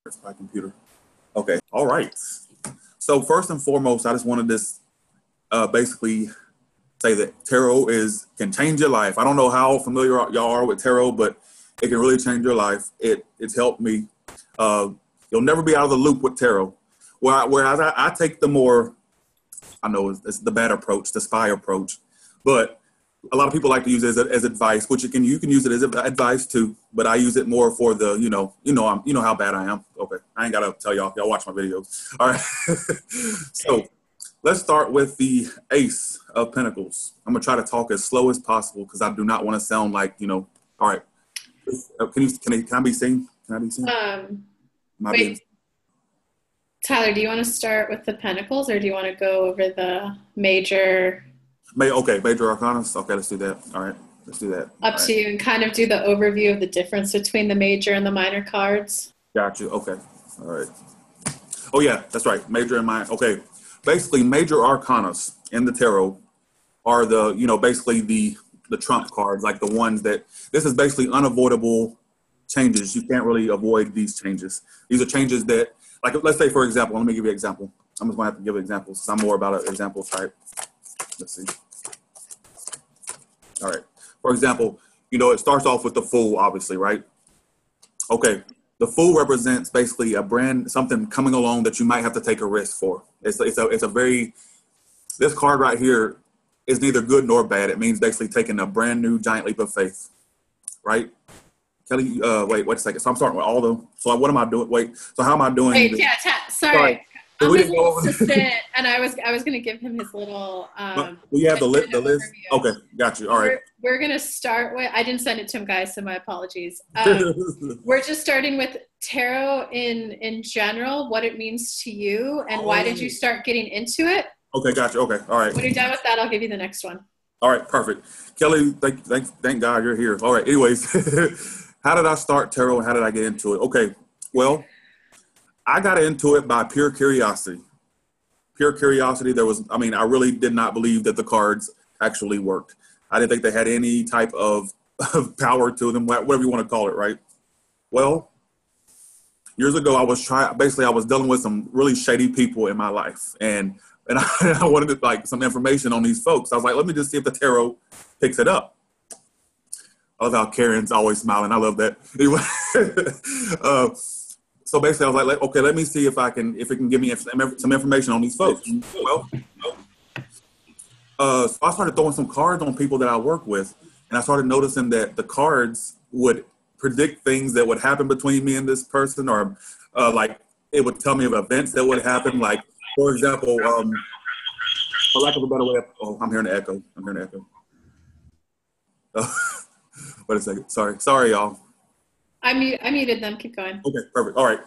It's my computer. Okay. All right. So first and foremost, I just wanted to basically say that tarot is can change your life. I don't know how familiar y'all are with tarot, but it can really change your life. It's helped me. Uh, you'll never be out of the loop with tarot. Whereas I take the more, I know it's the bad approach, the spy approach, but a lot of people like to use it as advice, which you can use it as advice too. But I use it more for the you know how bad I am. Okay, I ain't gotta tell y'all watch my videos. All right, so let's start with the Ace of Pentacles. I'm gonna try to talk as slow as possible because I do not want to sound like All right, can I be seen? Can I be seen? Wait, Tyler, do you want to start with the Pentacles or do you want to go over the major? Okay, major arcana. Okay, let's do that. All right, let's do that. Up All right, to you and kind of do the overview of the difference between the major and the minor cards. got you. Okay, all right. Oh yeah, that's right. Major and minor. Okay, basically, major arcanas in the tarot are basically the trump cards, like the ones that this is basically unavoidable changes. You can't really avoid these changes. These are changes that, like, let's say for example, let me give you an example. I'm just gonna have to give examples because I'm more about an example type. Let's see. All right. For example, it starts off with the Fool, obviously, right? Okay. The Fool represents basically something coming along that you might have to take a risk for. It's a very, this card right here is neither good nor bad. It means basically taking a brand new giant leap of faith, right? Kelly, wait a second. So I'm starting with all the, so what am I doing? Wait, so how am I doing Wait, this? yeah, Sorry. sorry. Did I'm we his didn't go little over? assistant, and I was gonna give him his little Do you have the agenda list? overview. Okay, got you. All So right. we're gonna start with. I didn't send it to him, guys, so my apologies. We're just starting with tarot in general, what it means to you, and why did you Oh. start getting into it? Okay, got you. Okay, all right. When you're done with that, I'll give you the next one. All right, perfect. Kelly, thank God you're here. All right, anyways, how did I start tarot and how did I get into it? Okay, well, I got into it by pure curiosity. Pure curiosity. I really did not believe that the cards actually worked. I didn't think they had any type of power to them, whatever you want to call it, right? Well, years ago, I was dealing with some really shady people in my life. And I wanted some information on these folks. I was like, let me just see if the tarot picks it up. I love how Karen's always smiling. I love that. Anyway, so basically, I was like, okay, let me see if it can give me some information on these folks. Well, so I started throwing some cards on people that I work with, and I started noticing that the cards would predict things that would happen between me and this person, or like it would tell me of events that would happen. Like, for example, for lack of a better way, I'm hearing the echo. I'm hearing the echo. Wait a second. Sorry, y'all. I muted them. Keep going. Okay, perfect. All right.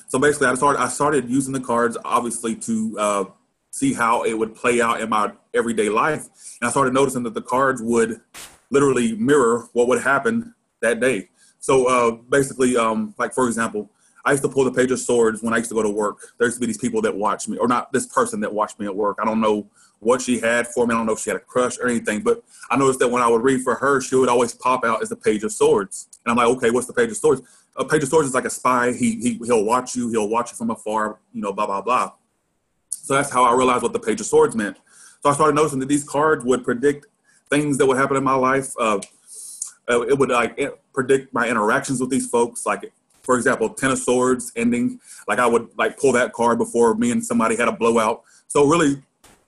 So basically, I started using the cards, obviously, to see how it would play out in my everyday life, and I started noticing that the cards would literally mirror what would happen that day. So basically, like for example, I used to pull the Page of Swords when I used to go to work. There used to be these people that watch me, or not this person that watched me at work. I don't know what she had for me. I don't know if she had a crush or anything, but I noticed that when I would read for her, she would always pop out as the Page of Swords. And I'm like, okay, what's the Page of Swords? A Page of Swords is like a spy. He'll watch you. He'll watch you from afar, blah, blah, blah. So that's how I realized what the Page of Swords meant. So I started noticing that these cards would predict things that would happen in my life. It would predict my interactions with these folks. Like, for example, Ten of Swords ending. Like I would pull that card before me and somebody had a blowout. So really,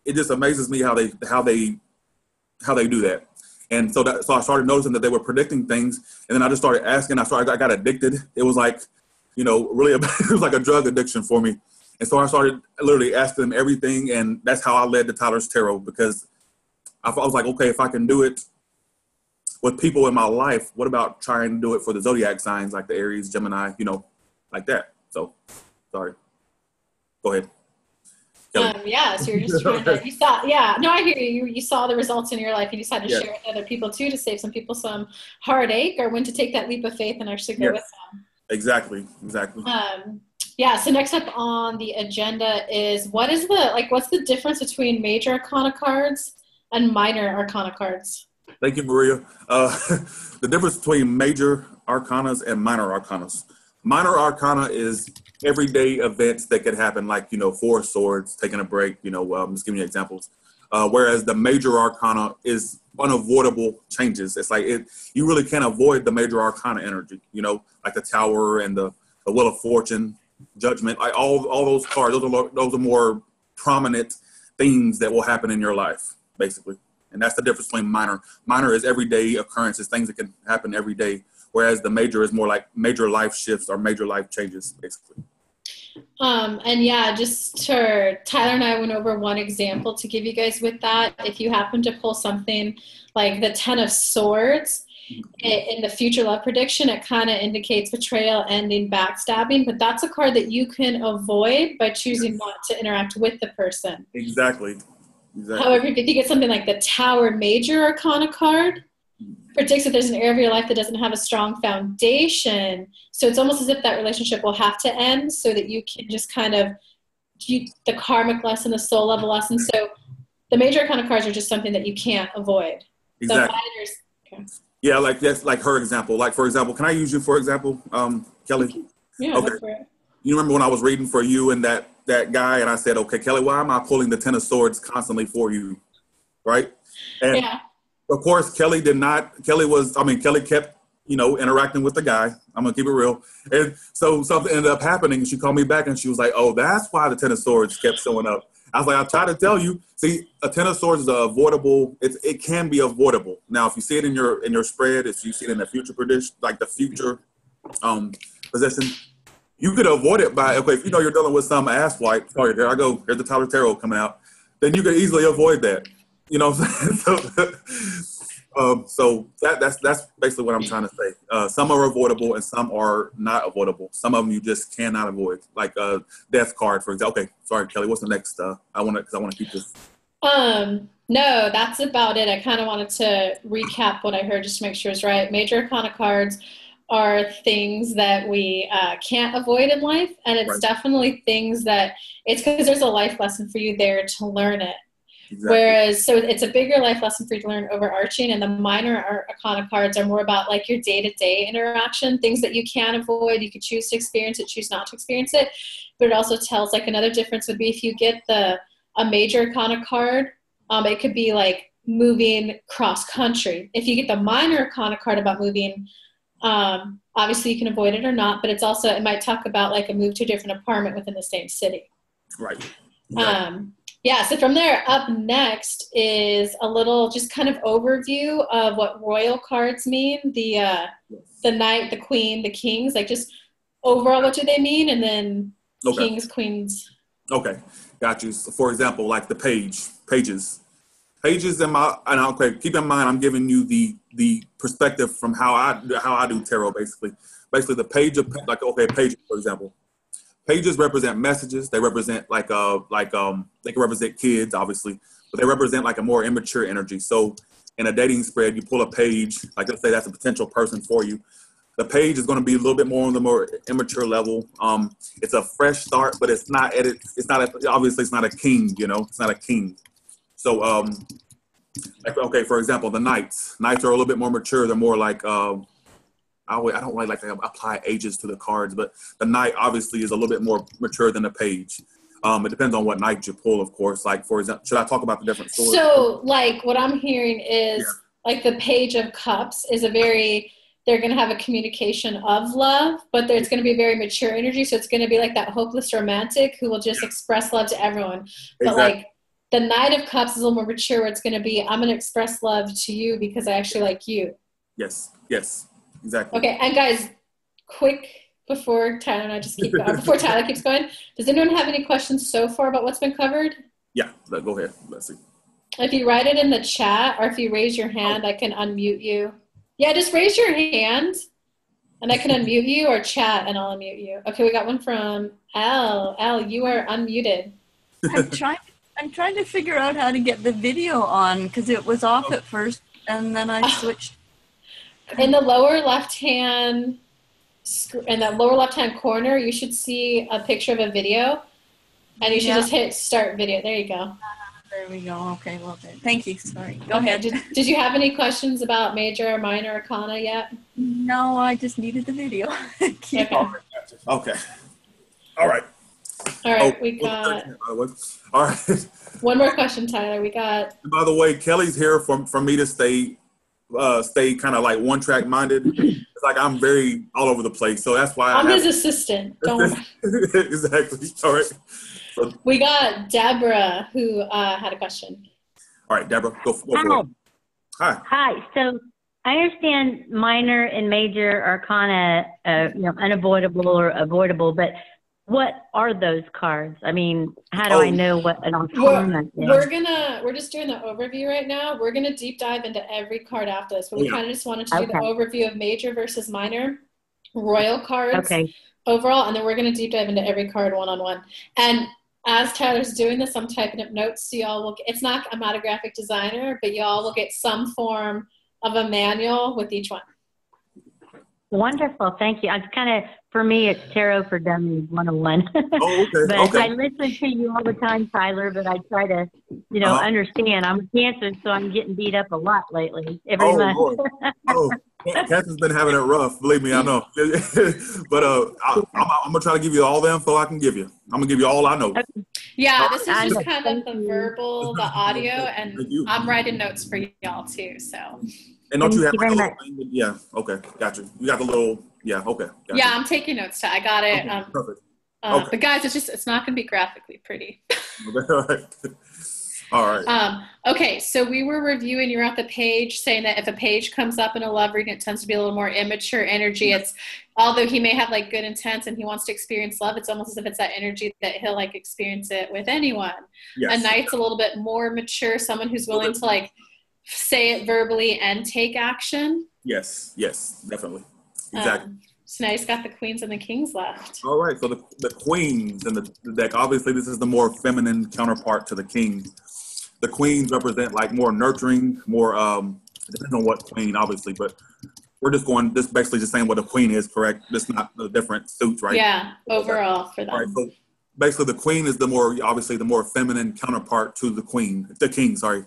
it just amazes me how they do that. And so I started noticing that they were predicting things, and then I just started asking. I got addicted. It was like, really, it was like a drug addiction for me. And so I started literally asking them everything, and that's how I led to Tyler's Tarot, because I was like, okay, if I can do it with people in my life, what about trying to do it for the zodiac signs like the Aries, Gemini, like that. So, sorry. Go ahead. Yeah, so you're just trying to, you saw, yeah, no, I hear you. You saw the results in your life. You decided to Yes. share it with other people too, to save some people some heartache, or when to take that leap of faith and actually go Yes. with them. Exactly. Yeah, so next up on the agenda is what's the difference between major arcana cards and minor arcana cards? Thank you, Maria. The difference between major arcanas and minor arcanas. Minor arcana is everyday events that could happen, like, Four of Swords, taking a break, just giving you examples. Whereas the major arcana is unavoidable changes. It's like you really can't avoid the major arcana energy, like the Tower and the Wheel of Fortune, Judgment, like all those cards. Those are more prominent things that will happen in your life, basically. And that's the difference between minor. Minor is everyday occurrences, things that can happen every day, whereas the major is more like major life shifts or major life changes, basically. And yeah, Tyler and I went over one example to give you guys with that. If you happen to pull something like the Ten of Swords in the future love prediction, it kind of indicates betrayal, ending, backstabbing, but that's a card that you can avoid by choosing not to interact with the person. Exactly. However, if you get something like the Tower Major Arcana card, predicts that there's an area of your life that doesn't have a strong foundation. So it's almost as if that relationship will have to end so that you can just kind of the karmic lesson, the soul level lesson. So the major arcana cards are just something that you can't avoid. Exactly. Okay. Yeah, like that's like her example. Like, for example, can I use you for example, Kelly? Yeah, okay. Go for it. You remember when I was reading for you and that guy, and I said, okay, Kelly, why am I pulling the Ten of Swords constantly for you? Right? And yeah. Of course, Kelly kept, interacting with the guy. I'm going to keep it real. And so something ended up happening. She called me back and she was like, oh, that's why the Ten of Swords kept showing up. I was like, I tried to tell you. See, a Ten of Swords is avoidable. It can be avoidable. Now, if you see it in your spread, if you see it in the future prediction, like the future position, you could avoid it by, okay, if you're dealing with some ass wipe, sorry, there I go, here's the Tyler Tarot coming out, then you could easily avoid that. You know what I'm saying? So that's basically what I'm trying to say. Some are avoidable and some are not avoidable. Some of them you just cannot avoid, like a death card, for example. Okay, sorry, Kelly. What's the next? I want to keep this. No, that's about it. I kind of wanted to recap what I heard just to make sure it's right. Major arcana cards are things that we can't avoid in life, and it's definitely things that it's because there's a life lesson for you there to learn it. Exactly. Whereas, so it's a bigger life lesson for you to learn overarching, and the minor arcana cards are more about like your day-to-day interaction, things that you can avoid. You could choose to experience it, choose not to experience it. But it also tells, like, another difference would be if you get a major arcana card, it could be like moving cross country. If you get the minor arcana card about moving, obviously you can avoid it or not, but it might talk about like a move to a different apartment within the same city. Right. Yeah, so from there, up next is a little just kind of overview of what royal cards mean. The knight, the queen, the kings, like just overall what do they mean, and then kings, queens. Okay, got you. So for example, like the pages keep in mind I'm giving you the perspective from how I do tarot, basically. Basically the page of pages, for example. Pages represent messages. They represent they can represent kids, obviously, but they represent like a more immature energy. So in a dating spread, you pull a page, like let's say that's a potential person for you. The page is going to be a little bit more on the more immature level. It's a fresh start, but it's not a king, it's not a king. So, for example, the knights are a little bit more mature. They're more like, I don't really like to apply ages to the cards, but the knight obviously is a little bit more mature than the page. It depends on what knight you pull, of course. Like, for example, should I talk about the different swords? So, like, what I'm hearing is, like, the Page of Cups is they're going to have a communication of love, but it's going to be a very mature energy. So it's going to be like that hopeless romantic who will just express love to everyone. But like the Knight of Cups is a little more mature, where it's going to be, I'm going to express love to you because I actually like you. Yes, exactly. Okay, and guys, quick before Tyler and I just keep going, before Tyler keeps going, does anyone have any questions so far about what's been covered? Yeah, go ahead. Let's see. If you write it in the chat, or if you raise your hand, I can unmute you. Yeah, just raise your hand, and I can unmute you, or chat, and I'll unmute you. Okay, we got one from L. L, you are unmuted. I'm trying to figure out how to get the video on, because it was off at first, and then I switched. In the lower left-hand corner, you should see a picture of a video, and you should just hit start video. There you go. There we go. Okay, well, thank you. Sorry. Go ahead. Did you have any questions about major or minor arcana yet? No, I just needed the video. Okay. All right. All right, Oh, we got 13, by the way. All right. one more question, Tyler. We got. And by the way, Kelly's here for me to stay kind of like one track minded. It's like I'm very all over the place, so that's why I'm his assistant. Don't worry. exactly. All right. So, We got Deborah who had a question. all right, Deborah, go for Hi. it. Hi. Hi. So I understand minor and major arcana, unavoidable or avoidable, but what are those cards? I mean, how do I know what an arcana is? We're just doing the overview right now. We're gonna deep dive into every card after this, but we kind of just wanted to do the overview of major versus minor, royal cards overall, and then we're gonna deep dive into every card one-on-one. And as Tyler's doing this, I'm typing up notes, so y'all will. I'm not a graphic designer, but y'all will get some form of a manual with each one. Wonderful. Thank you. It's kind of, for me, it's Tarot for Dummies 101. Oh, okay. But I listen to you all the time, Tyler, but I try to, understand. I'm a Cancer, so I'm getting beat up a lot lately, every month. Lord. Oh, Catherine's been having it rough. Believe me, I know. But I'm going to try to give you all the info I can give you. I'm going to give you all I know. Yeah, this is just kind of the verbal, the audio, and I'm writing notes for y'all too, so. And don't you have like a little thing? Yeah, okay, got you. You got the little, okay. Yeah, I'm taking notes too. I got it. Okay, perfect. But guys, it's not going to be graphically pretty. All right. Okay, so we were reviewing, you're at the page saying that if a page comes up in a love reading, it tends to be a little more immature energy. It's, although he may have like good intent and he wants to experience love, it's almost as if it's that energy that he'll like experience it with anyone. Yes. A knight's a little bit more mature, someone who's willing to like say it verbally and take action. Yes, definitely. Exactly. So now he's got the queens and the kings left. All right, so the queens in the deck, obviously this is the more feminine counterpart to the king. The queens represent like more nurturing, more, it depends on what queen, obviously, but we're just basically just saying what a queen is, correct? Just not the different suits, right? Yeah, overall for them. All right, so basically the queen is the more feminine counterpart to the king, sorry.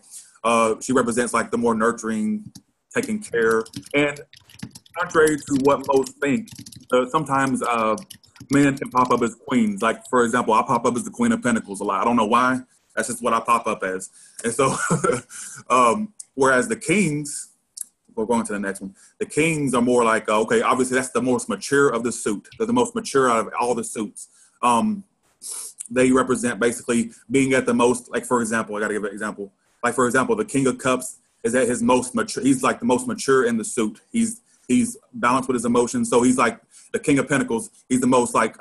She represents like the more nurturing, taking care, and contrary to what most think, sometimes men can pop up as queens. Like, for example, I pop up as the Queen of Pentacles a lot. I don't know why. That's just what I pop up as. And so, whereas the kings, we're going to the next one. The kings are more like, okay, obviously that's the most mature of the suit. They're the most mature out of all the suits. They represent basically being at the most, like, for example, I got to give an example. Like, for example, the King of Cups is at his most mature. He's like the most mature in the suit. He's balanced with his emotions. So he's like the King of Pentacles. He's the most like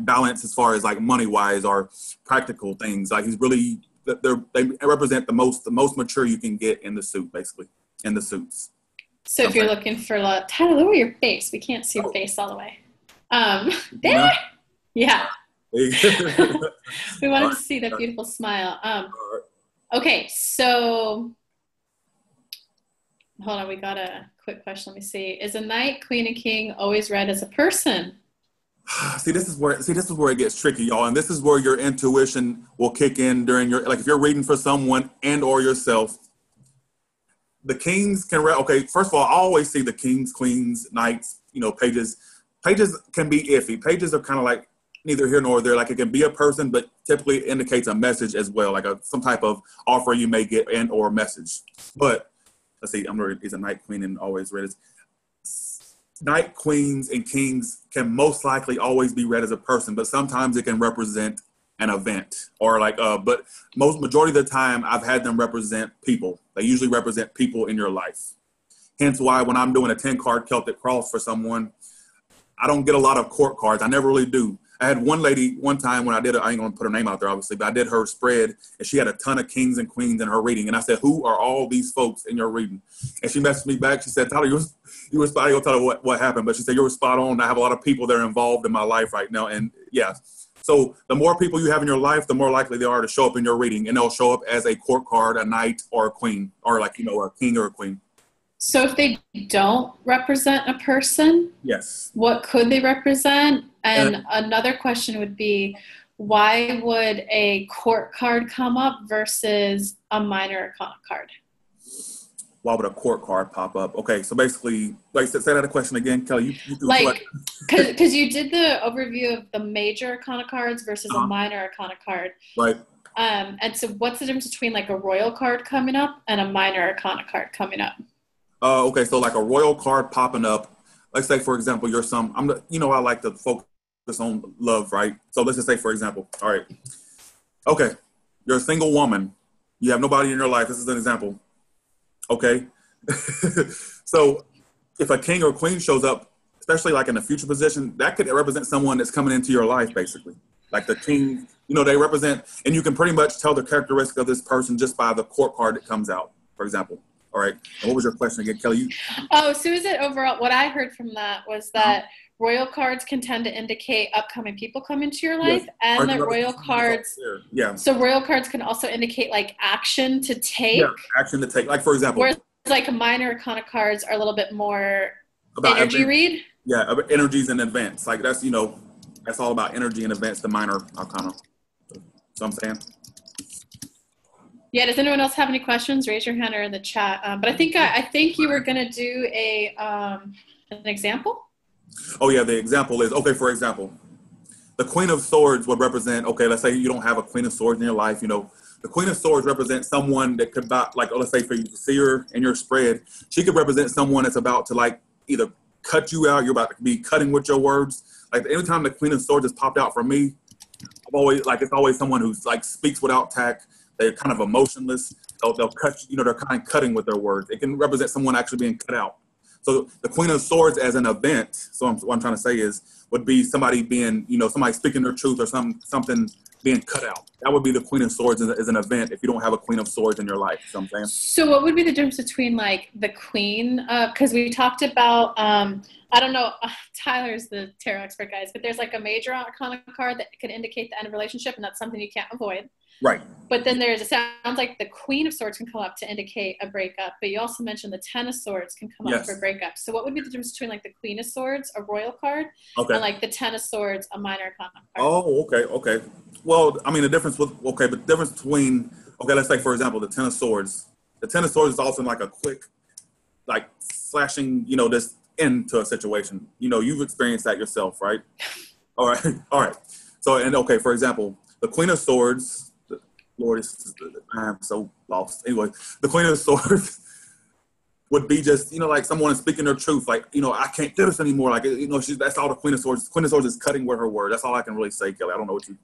balanced as far as like money wise or practical things. Like he's really, they represent the most mature you can get in the suit, basically, in the suits. So if you're looking for Tyler, lower your face. We can't see your face all the way. There. Yeah. We wanted to see that beautiful smile. Okay, so hold on, we got a quick question. Let me see. Is a knight, queen, and king always read as a person? See, this is where it gets tricky, y'all. And this is where your intuition will kick in during if you're reading for someone and or yourself. The kings can read, okay, first of all, I always see the kings, queens, knights, pages. Pages can be iffy. Pages are kind of like neither here nor there. Like it can be a person, but typically it indicates a message as well, like some type of offer you may get and or message. But let's see, is a knight, queen, and always read as knight, queens, and kings can most likely always be read as a person, but sometimes it can represent an event or but majority of the time I've had them represent people. They usually represent people in your life. Hence why when I'm doing a 10-card Celtic cross for someone, I don't get a lot of court cards. I never really do. I had one lady one time when I did it, I ain't gonna put her name out there obviously, but I did her spread and she had a ton of kings and queens in her reading. And I said, who are all these folks in your reading? And she messaged me back. She said, Tyler, you were spot on. I don't tell her what happened, but she said, you were spot on. I have a lot of people that are involved in my life right now. And yeah, so the more people you have in your life, the more likely they are to show up in your reading, and they'll show up as a court card, a knight or a queen, or a king or a queen. So if they don't represent a person, yes, what could they represent? And another question would be, why would a court card come up versus a minor card? why would a court card pop up? Okay, so basically, like, say that question again, Kelly. You like, because you did the overview of the major arcana cards versus a minor arcana card. Right. And so what's the difference between like a royal card coming up and a minor arcana card coming up? Okay, so like a royal card popping up, let's say, for example, I like to focus on love, right? So let's just say, for example, all right, okay, you're a single woman. You have nobody in your life. This is an example. Okay. So if a king or queen shows up, especially like in a future position, that could represent someone that's coming into your life, basically. Like the king, they represent, and you can pretty much tell the characteristic of this person just by the court card that comes out, for example. All right. And what was your question again, Kelly? So is it overall, what I heard from that was that royal cards can tend to indicate upcoming people come into your life, and that royal cards, so royal cards can also indicate like action to take. Yeah, action to take. Like, for example. Whereas like minor arcana cards are a little bit more about energy read. Yeah, about energies in advance. Like that's, that's all about energy in advance, the minor arcana. So I'm saying. Yeah, does anyone else have any questions? Raise your hand or in the chat. But I think you were gonna do an example. Oh yeah, the example is, okay, for example, the Queen of Swords would represent, okay, let's say you don't have a Queen of Swords in your life, the Queen of Swords represents someone that could, like, let's say for you to see her in your spread, she could represent someone that's about to like either cut you out, you're about to be cutting with your words. Like anytime the Queen of Swords has popped out for me, it's always someone who's like speaks without tact. They're kind of emotionless. They'll cut, they're kind of cutting with their words. It can represent someone actually being cut out. So the Queen of Swords as an event, what I'm trying to say would be somebody being, somebody speaking their truth or something being cut out. That would be the Queen of Swords as an event if you don't have a Queen of Swords in your life. You know what I'm saying? So what would be the difference between like the Queen, because we talked about, I don't know, Tyler's the tarot expert, guys, but there's like a major arcana card that could indicate the end of a relationship, and that's something you can't avoid. Right. But then it sounds like the Queen of Swords can come up to indicate a breakup, but you also mentioned the Ten of Swords can come up for a breakup. So what would be the difference between like the Queen of Swords, a royal card, and like the Ten of Swords, a minor arcana card? Oh, okay. Well, I mean, the difference between, let's say, for example, the Ten of Swords. The Ten of Swords is also like a quick, like, slashing, this into a situation. You've experienced that yourself, right? All right. So, and for example, the Queen of Swords, Lord, I'm so lost. Anyway, the Queen of Swords would be just, like someone speaking their truth. Like, I can't do this anymore. Like, that's all the Queen of Swords. Queen of Swords is cutting with her word. That's all I can really say, Kelly. I don't know what you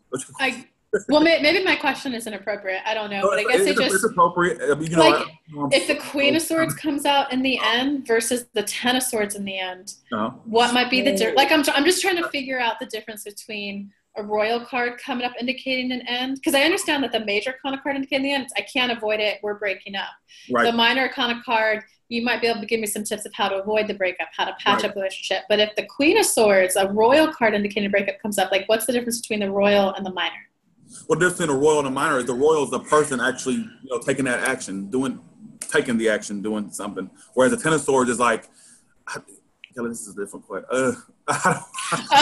well, maybe my question isn't appropriate. I don't know, but I guess it's appropriate. If the Queen of Swords comes out in the end versus the Ten of Swords in the end, what might be the difference? Like, I'm just trying to figure out the difference between a royal card coming up indicating an end, because I understand that the major arcana card indicating the end, I can't avoid it, we're breaking up. Right. The minor arcana card, you might be able to give me some tips of how to avoid the breakup, how to patch up the relationship. But if the Queen of Swords, a royal card indicating a breakup, comes up, like, what's the difference between the royal and the minor? Well, the difference between the royal and the minor is the royal is the person actually, taking that action, taking the action, doing something. Whereas the Ten of Swords is like, this is a different question.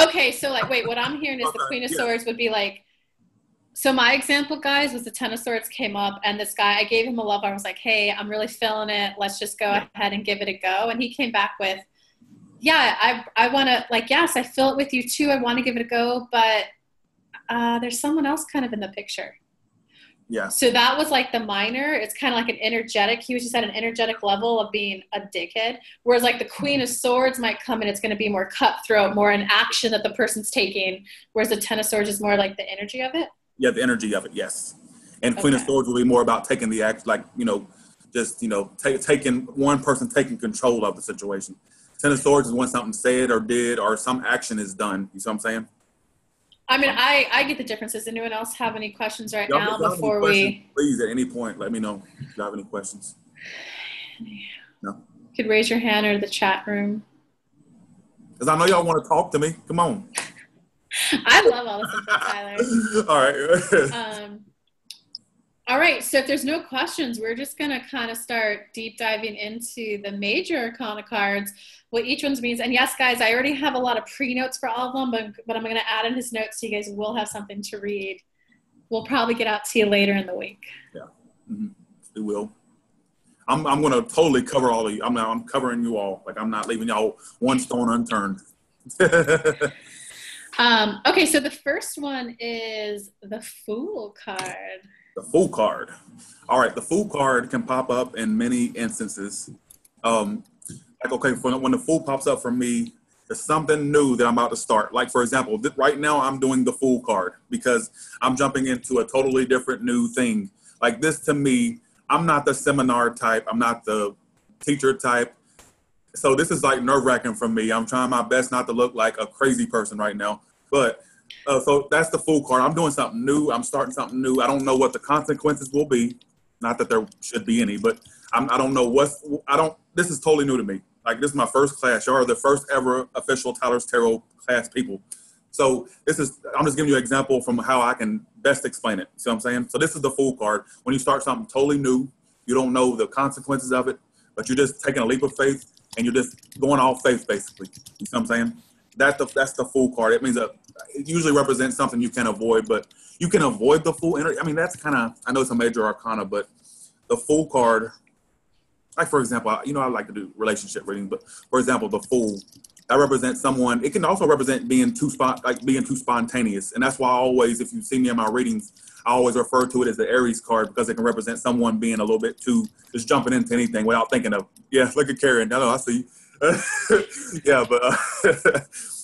Okay, so like, wait, what I'm hearing is the Queen of Swords would be like, so my example, guys, was the Ten of Swords came up, and this guy, I gave him a love. I was like, hey, I'm really feeling it. Let's just go ahead and give it a go. And he came back with, I want to, like, yes, I feel it with you too. I want to give it a go, but there's someone else kind of in the picture. Yeah. So that was like the minor. It's kind of like an energetic. He was just at an energetic level of being a dickhead. Whereas like the Queen of Swords might come and it's going to be more cutthroat, more an action that the person's taking. Whereas the Ten of Swords is more like the energy of it. Yeah, the energy of it, yes. And Queen of Swords will be more about taking the act, like, taking one person taking control of the situation. Ten of Swords is when something said or did or some action is done. You see what I'm saying? I mean, I get the differences. Anyone else have any questions now before we? Please, at any point, let me know if you have any questions. No. You could raise your hand or the chat room. Because I know y'all want to talk to me. Come on. I love all this stuff, Tyler. All right. All right. So if there's no questions, we're just going to kind of start deep diving into the major arcana cards, what each one means. And yes, guys, I already have a lot of pre-notes for all of them, but I'm going to add in his notes so you guys will have something to read. We'll probably get out to you later in the week. Yeah, we will. I'm going to totally cover all of you. I'm covering you all. Like, I'm not leaving y'all one stone unturned. Okay, so the first one is the Fool card. The Fool card. All right, the Fool card can pop up in many instances. Like, okay, when the Fool pops up for me, there's something new that I'm about to start. Like, for example, right now I'm doing the Fool card because I'm jumping into a totally different new thing. Like, this to me, I'm not the seminar type. I'm not the teacher type. So this is like nerve-wracking for me. I'm trying my best not to look like a crazy person right now. But so that's the Fool card. I'm doing something new. I'm starting something new. I don't know what the consequences will be. Not that there should be any, but I don't know this is totally new to me. Like, this is my first class. Y'all are the first ever official Tyler's Tarot class people. So I'm just giving you an example from how I can best explain it. See what I'm saying? So this is the Fool card. When you start something totally new, you don't know the consequences of it, but you're just taking a leap of faith and you're just going off faith, basically. You see what I'm saying? That's the Fool card. It means it usually represents something you can avoid, but you can avoid the Fool energy. I mean, that's kind of, I know it's a major arcana, but the Fool card, like, for example, I like to do relationship reading, but for example, the Fool, that represents someone. It can also represent being too spontaneous. And that's why I always, if you see me in my readings, I always refer to it as the Aries card, because it can represent someone being a little bit too, just jumping into anything without thinking of, yeah, look at Karen. I know, I see. Yeah, but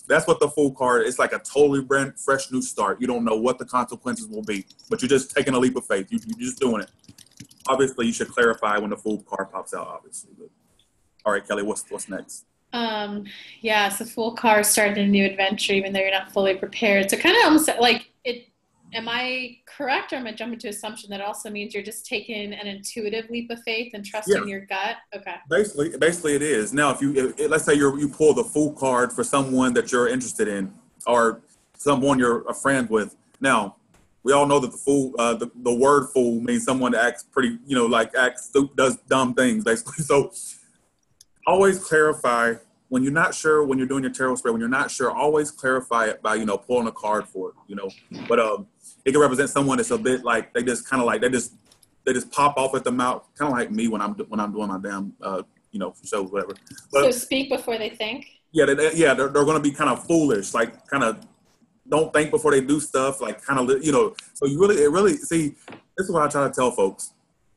that's what the Fool card, it's like a totally brand fresh new start. You don't know what the consequences will be, but you're just taking a leap of faith. You're just doing it. Obviously, you should clarify when the Fool card pops out, obviously. But, all right, Kelly, what's next? Yeah, so Fool card starting a new adventure, even though you're not fully prepared. So kind of almost like it. Am I correct, or am I jumping to assumption that also means you're just taking an intuitive leap of faith and trusting your gut? Okay. Basically, it is. Now, if let's say you pull the Fool card for someone that you're interested in, or someone you're a friend with. Now, we all know that the Fool, the word Fool means someone that acts pretty, does dumb things, basically. So always clarify when you're not sure, when you're doing your tarot spread, when you're not sure, always clarify it by, pulling a card for it, But it can represent someone that's a bit like, they just pop off at the mouth, kind of like me when I'm doing my damn, shows, whatever. But, so speak before they think? Yeah, they're going to be kind of foolish, like kind of don't think before they do stuff, like kind of, so it really, see, this is what I try to tell folks.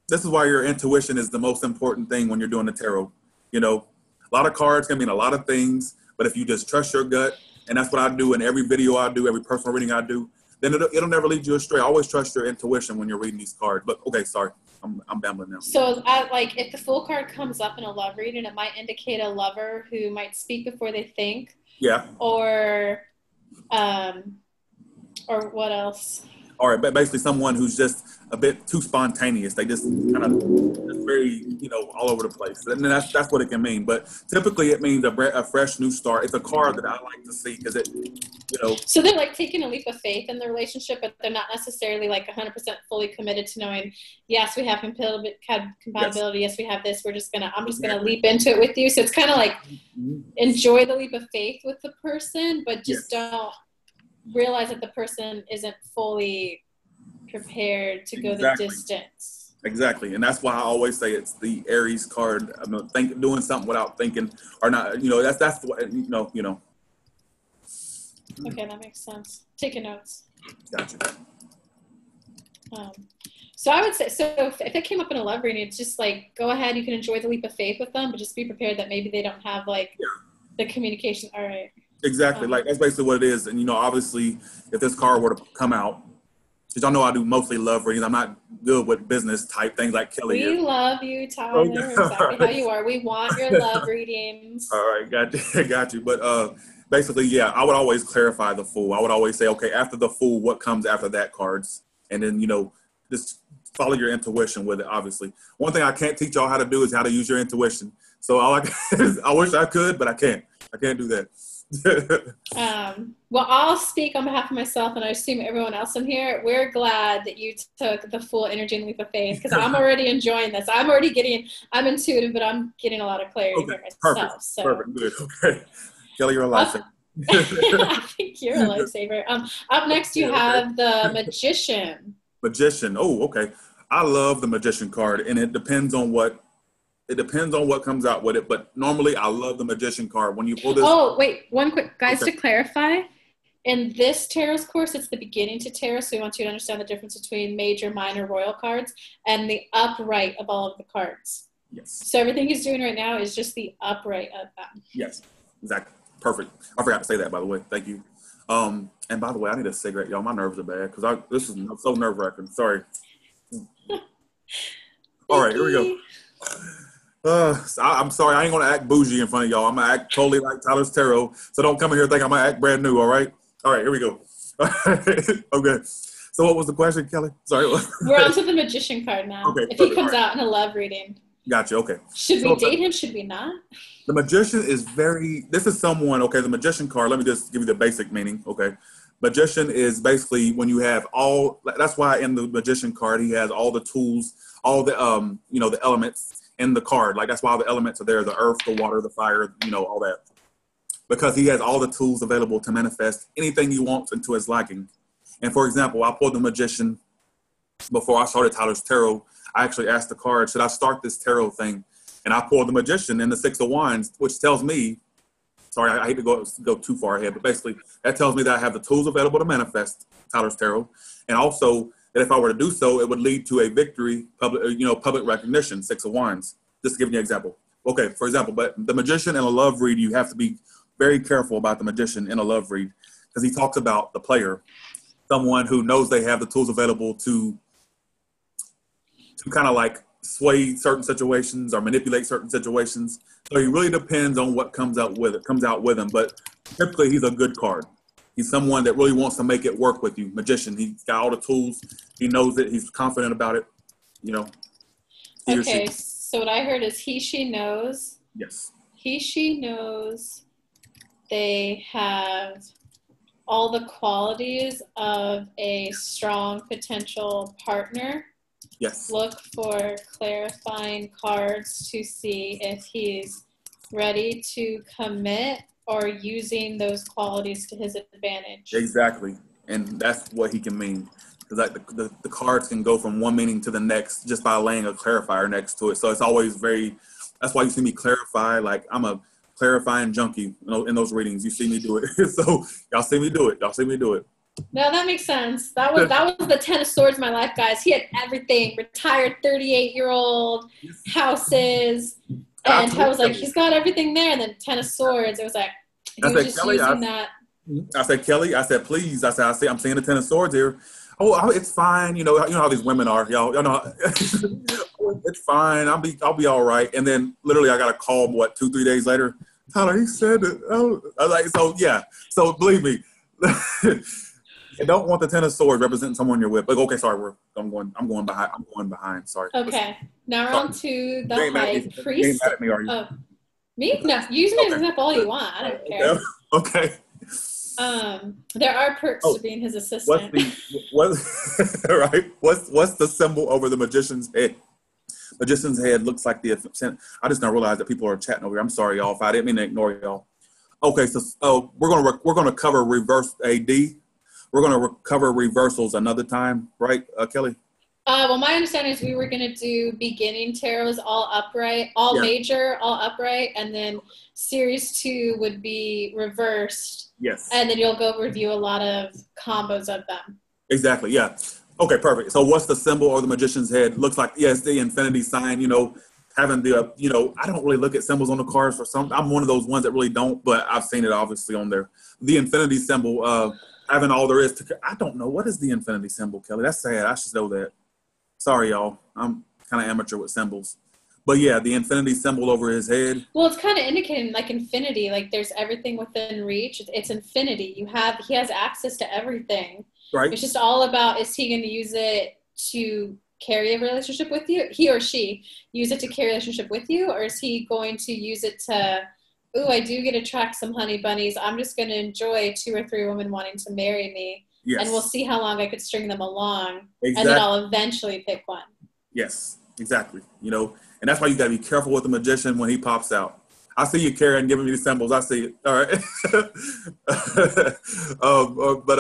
This is why your intuition is the most important thing when you're doing the tarot. A lot of cards can mean a lot of things, but if you just trust your gut, and that's what I do in every video I do, every personal reading I do, then it'll never lead you astray. Always trust your intuition when you're reading these cards. But okay, sorry, I'm babbling now. So, if the Fool card comes up in a love reading, it might indicate a lover who might speak before they think. Yeah. Or what else? All right, but basically someone who's just a bit too spontaneous. They just kind of very, all over the place. And that's what it can mean. But typically it means a fresh new start. It's a card that I like to see because it, So they're like taking a leap of faith in the relationship, but they're not necessarily like 100% fully committed to knowing, yes, we have compatibility. Yes, we have this. I'm just going to leap into it with you. So it's kind of like enjoy the leap of faith with the person, but just don't realize that the person isn't fully prepared to go the distance. Exactly. And that's why I always say it's the Aries card. Doing something without thinking or not, that's what, Okay, that makes sense. Taking notes. Gotcha. So I would say, if it came up in a love reading, it's just like, go ahead, you can enjoy the leap of faith with them, but just be prepared that maybe they don't have the communication. All right. Exactly. That's basically what it is. And, obviously, if this card were to come out, because y'all know I do mostly love readings. I'm not good with business type things like Kelly is. We love you, Tyler. Okay. Exactly how you are. We want your love readings. All right. Got you. But basically, I would always clarify the Fool. I would always say, okay, after the Fool, what comes after that cards? And then, just follow your intuition with it, obviously. One thing I can't teach y'all how to do is how to use your intuition. So I wish I could, but I can't. I can't do that. Well, I'll speak on behalf of myself, and I assume everyone else in here. We're glad that you took the Fool energy and leap of faith, because I'm already enjoying this. I'm intuitive, but I'm getting a lot of clarity here myself. Perfect. Good. Okay. Kelly, you're a lifesaver. I think you're a lifesaver. Up next, you have the Magician. Magician. Oh, okay. I love the Magician card, and it depends on what It depends on what comes out with it, but normally I love the Magician card. When you pull this. Oh, wait, one quick, guys, Okay. to clarify. In this tarot's course, it's the beginning to tarot, so we want you to understand the difference between major, minor, royal cards and the upright of all of the cards. Yes. So everything he's doing right now is just the upright of them. Yes, exactly. Perfect. I forgot to say that, by the way. Thank you. And by the way, I need a cigarette, y'all. My nerves are bad because this is so nerve-wracking. Sorry. All right, here we go. I'm sorry, I ain't gonna act bougie in front of y'all. I'm gonna act totally like Tyler's Tarot. So don't come in here and think I'm gonna act brand new. All right, here we go. Okay. So what was the question, Kelly? Sorry. We're on to the Magician card now. Okay, if he perfect. comes out in a love reading. Gotcha. Okay. Should we date him? Should we not? The Magician is this is someone, okay, the Magician card, let me just give you the basic meaning, okay? Magician is basically when you have that's why in the Magician card, he has all the tools, all the, the elements in the card. Like, that's why all the elements are there, the earth, the water, the fire, all that. Because he has all the tools available to manifest anything he wants into his liking. And for example, I pulled the Magician before I started Tyler's Tarot. I actually asked the card, should I start this tarot thing? And I pulled the Magician and the Six of Wands, which tells me, sorry, I hate to go too far ahead, but basically that tells me that I have the tools available to manifest Tyler's Tarot. And also that if I were to do so, it would lead to a victory, public recognition, Six of Wands. Just to give you an example. Okay, for example, but the Magician in a love read, you have to be very careful about the Magician in a love read because he talks about the player, someone who knows they have the tools available to kind of like sway certain situations or manipulate certain situations. So he really depends on what comes out with him. But typically he's a good card. He's someone that really wants to make it work with you. Magician. He's got all the tools. He knows it. He's confident about it. Okay. So what I heard is she knows. Yes. She knows they have all the qualities of a strong potential partner. Yes. Look for clarifying cards to see if he's ready to commit or using those qualities to his advantage. Exactly. And that's what he can mean. Because like the cards can go from one meaning to the next just by laying a clarifier next to it. So it's always that's why you see me clarify. Like, I'm a clarifying junkie, in those readings. You see me do it. So y'all see me do it. No, that makes sense. That was the 10 of Swords in my life, guys. He had everything. Retired 38-year-old, houses. And I was like, he's got everything there. And then 10 of Swords, it was like, he was just using that. I said, Kelly, please. I'm seeing the 10 of Swords here. Oh, it's fine. You know how these women are, y'all know. It's fine. I'll be all right. And then literally I got a call, 2-3 days later. Tyler, he said it. Oh, I was like, so yeah. So believe me. You don't want the 10 of Swords representing someone you're with. But okay, sorry, I'm going behind. Sorry. Okay. Now we're on to the High Priest. You ain't mad at me, are you? Oh, me? No, use me as an example all you want. I don't care. Okay. There are perks to being his assistant. What's the symbol over the Magician's head? Magician's head looks like I just now realized that people are chatting over here. I'm sorry, y'all. If I didn't mean to ignore y'all. Okay, so we're gonna cover reverse AD. We're gonna cover reversals another time, right, Kelly? Well, my understanding is we were going to do beginning tarots all upright, major, all upright, and then series 2 would be reversed. Yes. And then you'll go review a lot of combos of them. Exactly, yeah. Okay, perfect. So what's the symbol or the Magician's head? Looks like, yes, the infinity sign, having the, I don't really look at symbols on the cards for some. I'm one of those ones that really don't, but I've seen it obviously on there. The infinity symbol, having all there is to, I don't know. What is the infinity symbol, Kelly? That's sad. I should know that. Sorry, y'all. I'm kind of amateur with symbols. But yeah, the infinity symbol over his head. Well, it's kind of indicating like infinity, like there's everything within reach. It's infinity. He has access to everything. Right. It's just all about, is he going to use it to carry a relationship with you? He or she use it to carry a relationship with you? Or is he going to use it to, I do get to attract some honey bunnies. I'm just going to enjoy 2 or 3 women wanting to marry me. Yes. And we'll see how long I could string them along. Exactly. And then I'll eventually pick one. Yes, exactly. And that's why you got to be careful with the Magician when he pops out. I see you, Karen, giving me the symbols. I see it. All right. But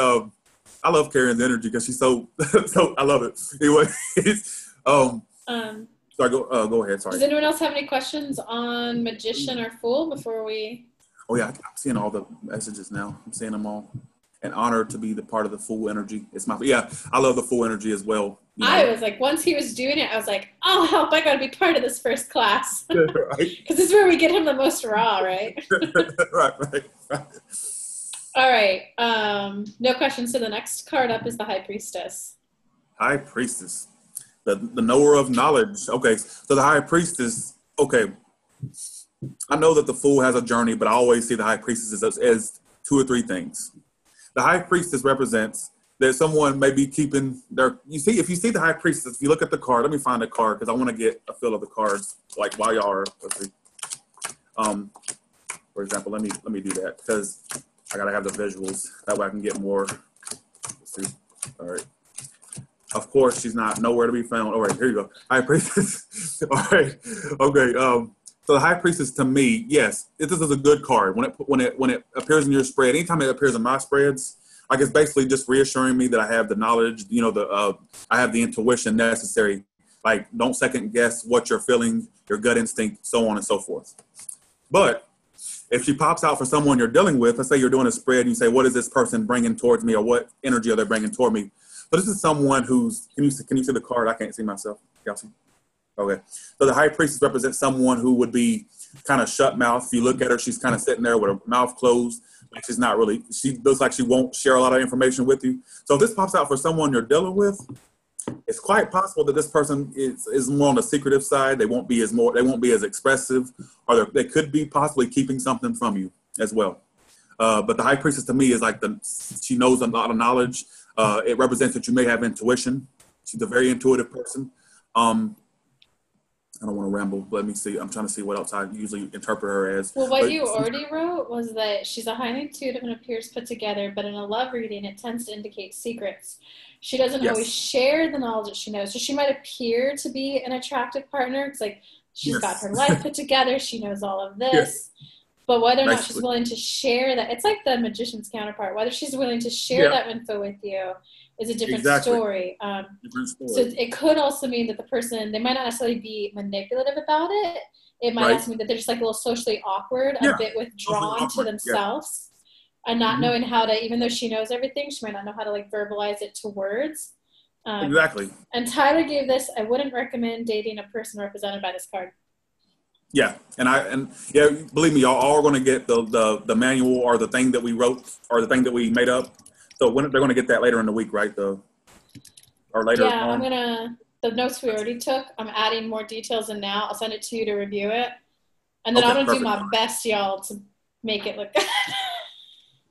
I love Karen's energy because she's so I love it. Anyway. Sorry, go ahead. Sorry. Does anyone else have any questions on Magician or Fool before we? Oh yeah, I'm seeing all the messages now. I'm seeing them all. An honor to be the part of the Fool energy. It's my I love the Fool energy as well. You know? I was like, once he was doing it, I was like, oh help! I got to be part of this first class because this is where we get him the most raw, right? right. All right. No questions. So the next card up is the High Priestess. High Priestess, the knower of knowledge. Okay, so the High Priestess. Okay, I know that the Fool has a journey, but I always see the High Priestess as 2 or 3 things. The High Priestess represents that someone may be keeping their. If you see the High Priestess, if you look at the card, let me find the card because I want to get a feel of the cards. Like while y'all are, let's see. For example, let me do that because I gotta have the visuals. That way I can get more. Let's see. All right. Of course, she's not nowhere to be found. All right, here you go. High Priestess. All right. Okay. So the High Priestess, to me, yes, this is a good card. When it appears in your spread, anytime it appears in my spreads, like it's basically just reassuring me that I have the knowledge, I have the intuition necessary. Like, don't second guess what you're feeling, your gut instinct, so on and so forth. But if she pops out for someone you're dealing with, let's say you're doing a spread and you say, what is this person bringing towards me, or what energy are they bringing toward me? So this is someone who's, can you see the card? I can't see myself. Y'all see? Okay. So the High Priestess represents someone who would be kind of shut mouth. If you look at her, she's kind of sitting there with her mouth closed. Like she looks like she won't share a lot of information with you. So if this pops out for someone you're dealing with, it's quite possible that this person is more on the secretive side. They won't be as expressive, or they could be possibly keeping something from you as well. But the High Priestess to me is like she knows a lot of knowledge. It represents that you may have intuition. She's a very intuitive person. I don't want to ramble, but let me see. I'm trying to see what else I usually interpret her as. Well, what you already wrote was that she's a highly intuitive and appears put together, but in a love reading, it tends to indicate secrets. She doesn't always share the knowledge that she knows. So she might appear to be an attractive partner because, like, she's got her life put together. She knows all of this. Yes. But whether or not she's willing to share that, it's like the Magician's counterpart. Whether she's willing to share that info with you is a different story. So it could also mean that the person, they might not necessarily be manipulative about it. It might also mean that they're just like a little socially awkward, a bit withdrawn to themselves, and not knowing how to, even though she knows everything, she might not know how to like verbalize it to words. Exactly. And Tyler gave this, I wouldn't recommend dating a person represented by this card. Yeah, and believe me, y'all are going to get the manual or the thing that we wrote or the thing that we made up. So when they're going to get that later in the week, right? Or later. Yeah, the notes we already took, I'm adding more details in now. I'll send it to you to review it. And then I'm going to do my best, y'all, to make it look good.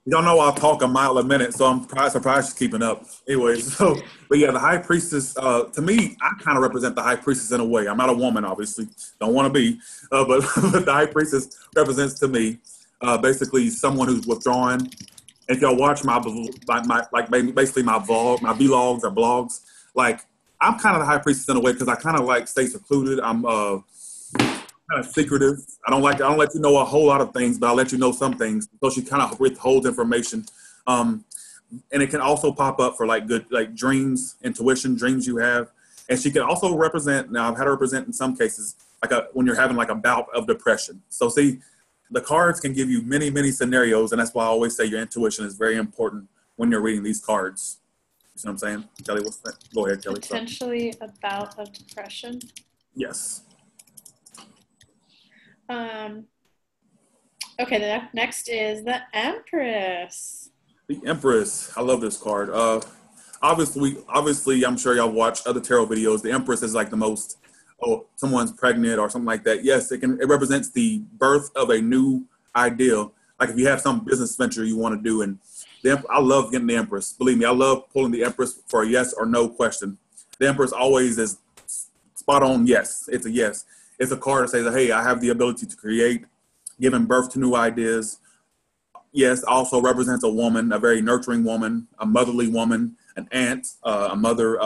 Y'all know I'll talk a mile a minute, so I'm surprised she's keeping up. Anyways, but yeah, the High Priestess, to me, I kind of represent the High Priestess in a way. I'm not a woman, obviously. Don't want to be. But the High Priestess represents to me basically someone who's withdrawn. If y'all watch basically my vlogs or blogs, like I'm kind of the High Priestess in a way because I kind of like stay secluded. I'm kind of secretive. I don't let you know a whole lot of things, but I'll let you know some things. So she kind of withholds information. And it can also pop up for like good, like dreams, intuition, dreams you have. And she can also represent, now I've had her represent in some cases, when you're having like a bout of depression. So see, the cards can give you many, many scenarios. And that's why I always say your intuition is very important when you're reading these cards. You see what I'm saying? Kelly, what's that? Go ahead, Kelly. Potentially a bout of depression. Yes. Okay, the next is the Empress. The Empress. I love this card. Obviously, I'm sure y'all watch other tarot videos. The Empress is like the most, someone's pregnant or something like that. Yes, it represents the birth of a new ideal. Like if you have some business venture you want to do, and I love getting the Empress. Believe me, I love pulling the Empress for a yes or no question. The Empress always is spot on. Yes, it's a yes. It's a card that says, hey, I have the ability to create, giving birth to new ideas. Yes, also represents a woman, a very nurturing woman, a motherly woman, an aunt, a mother,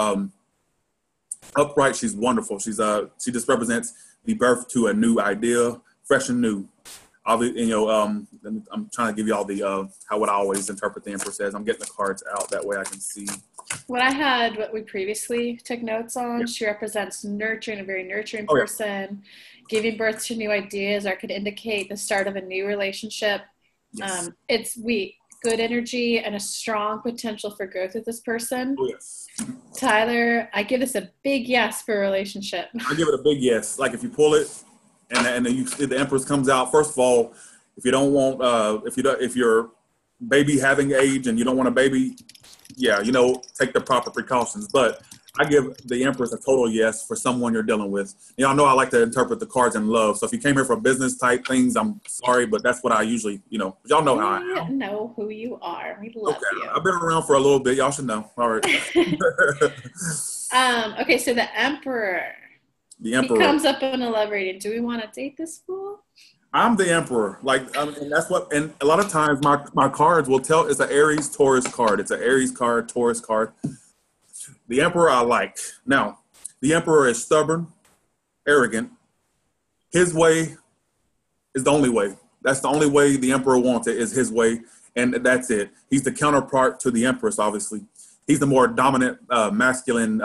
upright. She's wonderful. She just represents the birth to a new idea, fresh and new. I'm trying to give you all the what I always interpret the Empress as. I'm getting the cards out that way I can see. What I had, what we previously took notes on, she represents nurturing, a very nurturing person, giving birth to new ideas, or could indicate the start of a new relationship. Yes. It's good energy and a strong potential for growth with this person. Oh, yes. Tyler, I give this a big yes for a relationship. I give it a big yes. Like if you pull it, and then the Empress comes out. First of all, if you don't want, if you're baby having age and you don't want a baby, yeah, take the proper precautions. But I give the Empress a total yes for someone you're dealing with. Y'all know I like to interpret the cards in love. So if you came here for business type things, I'm sorry, but that's what I usually, y'all know how I am. We know who you are. We love you. I've been around for a little bit. Y'all should know. All right. Okay, so the Emperor. The Emperor. He comes up in a love reading. Do we want to date this fool? I'm the Emperor. And that's what, and a lot of times my cards will tell it's an Aries Taurus card. It's an Aries card, Taurus card. The Emperor I like. Now, the Emperor is stubborn, arrogant. His way is the only way. That's the only way the Emperor wants it, is his way. And that's it. He's the counterpart to the Empress, obviously. He's the more dominant, masculine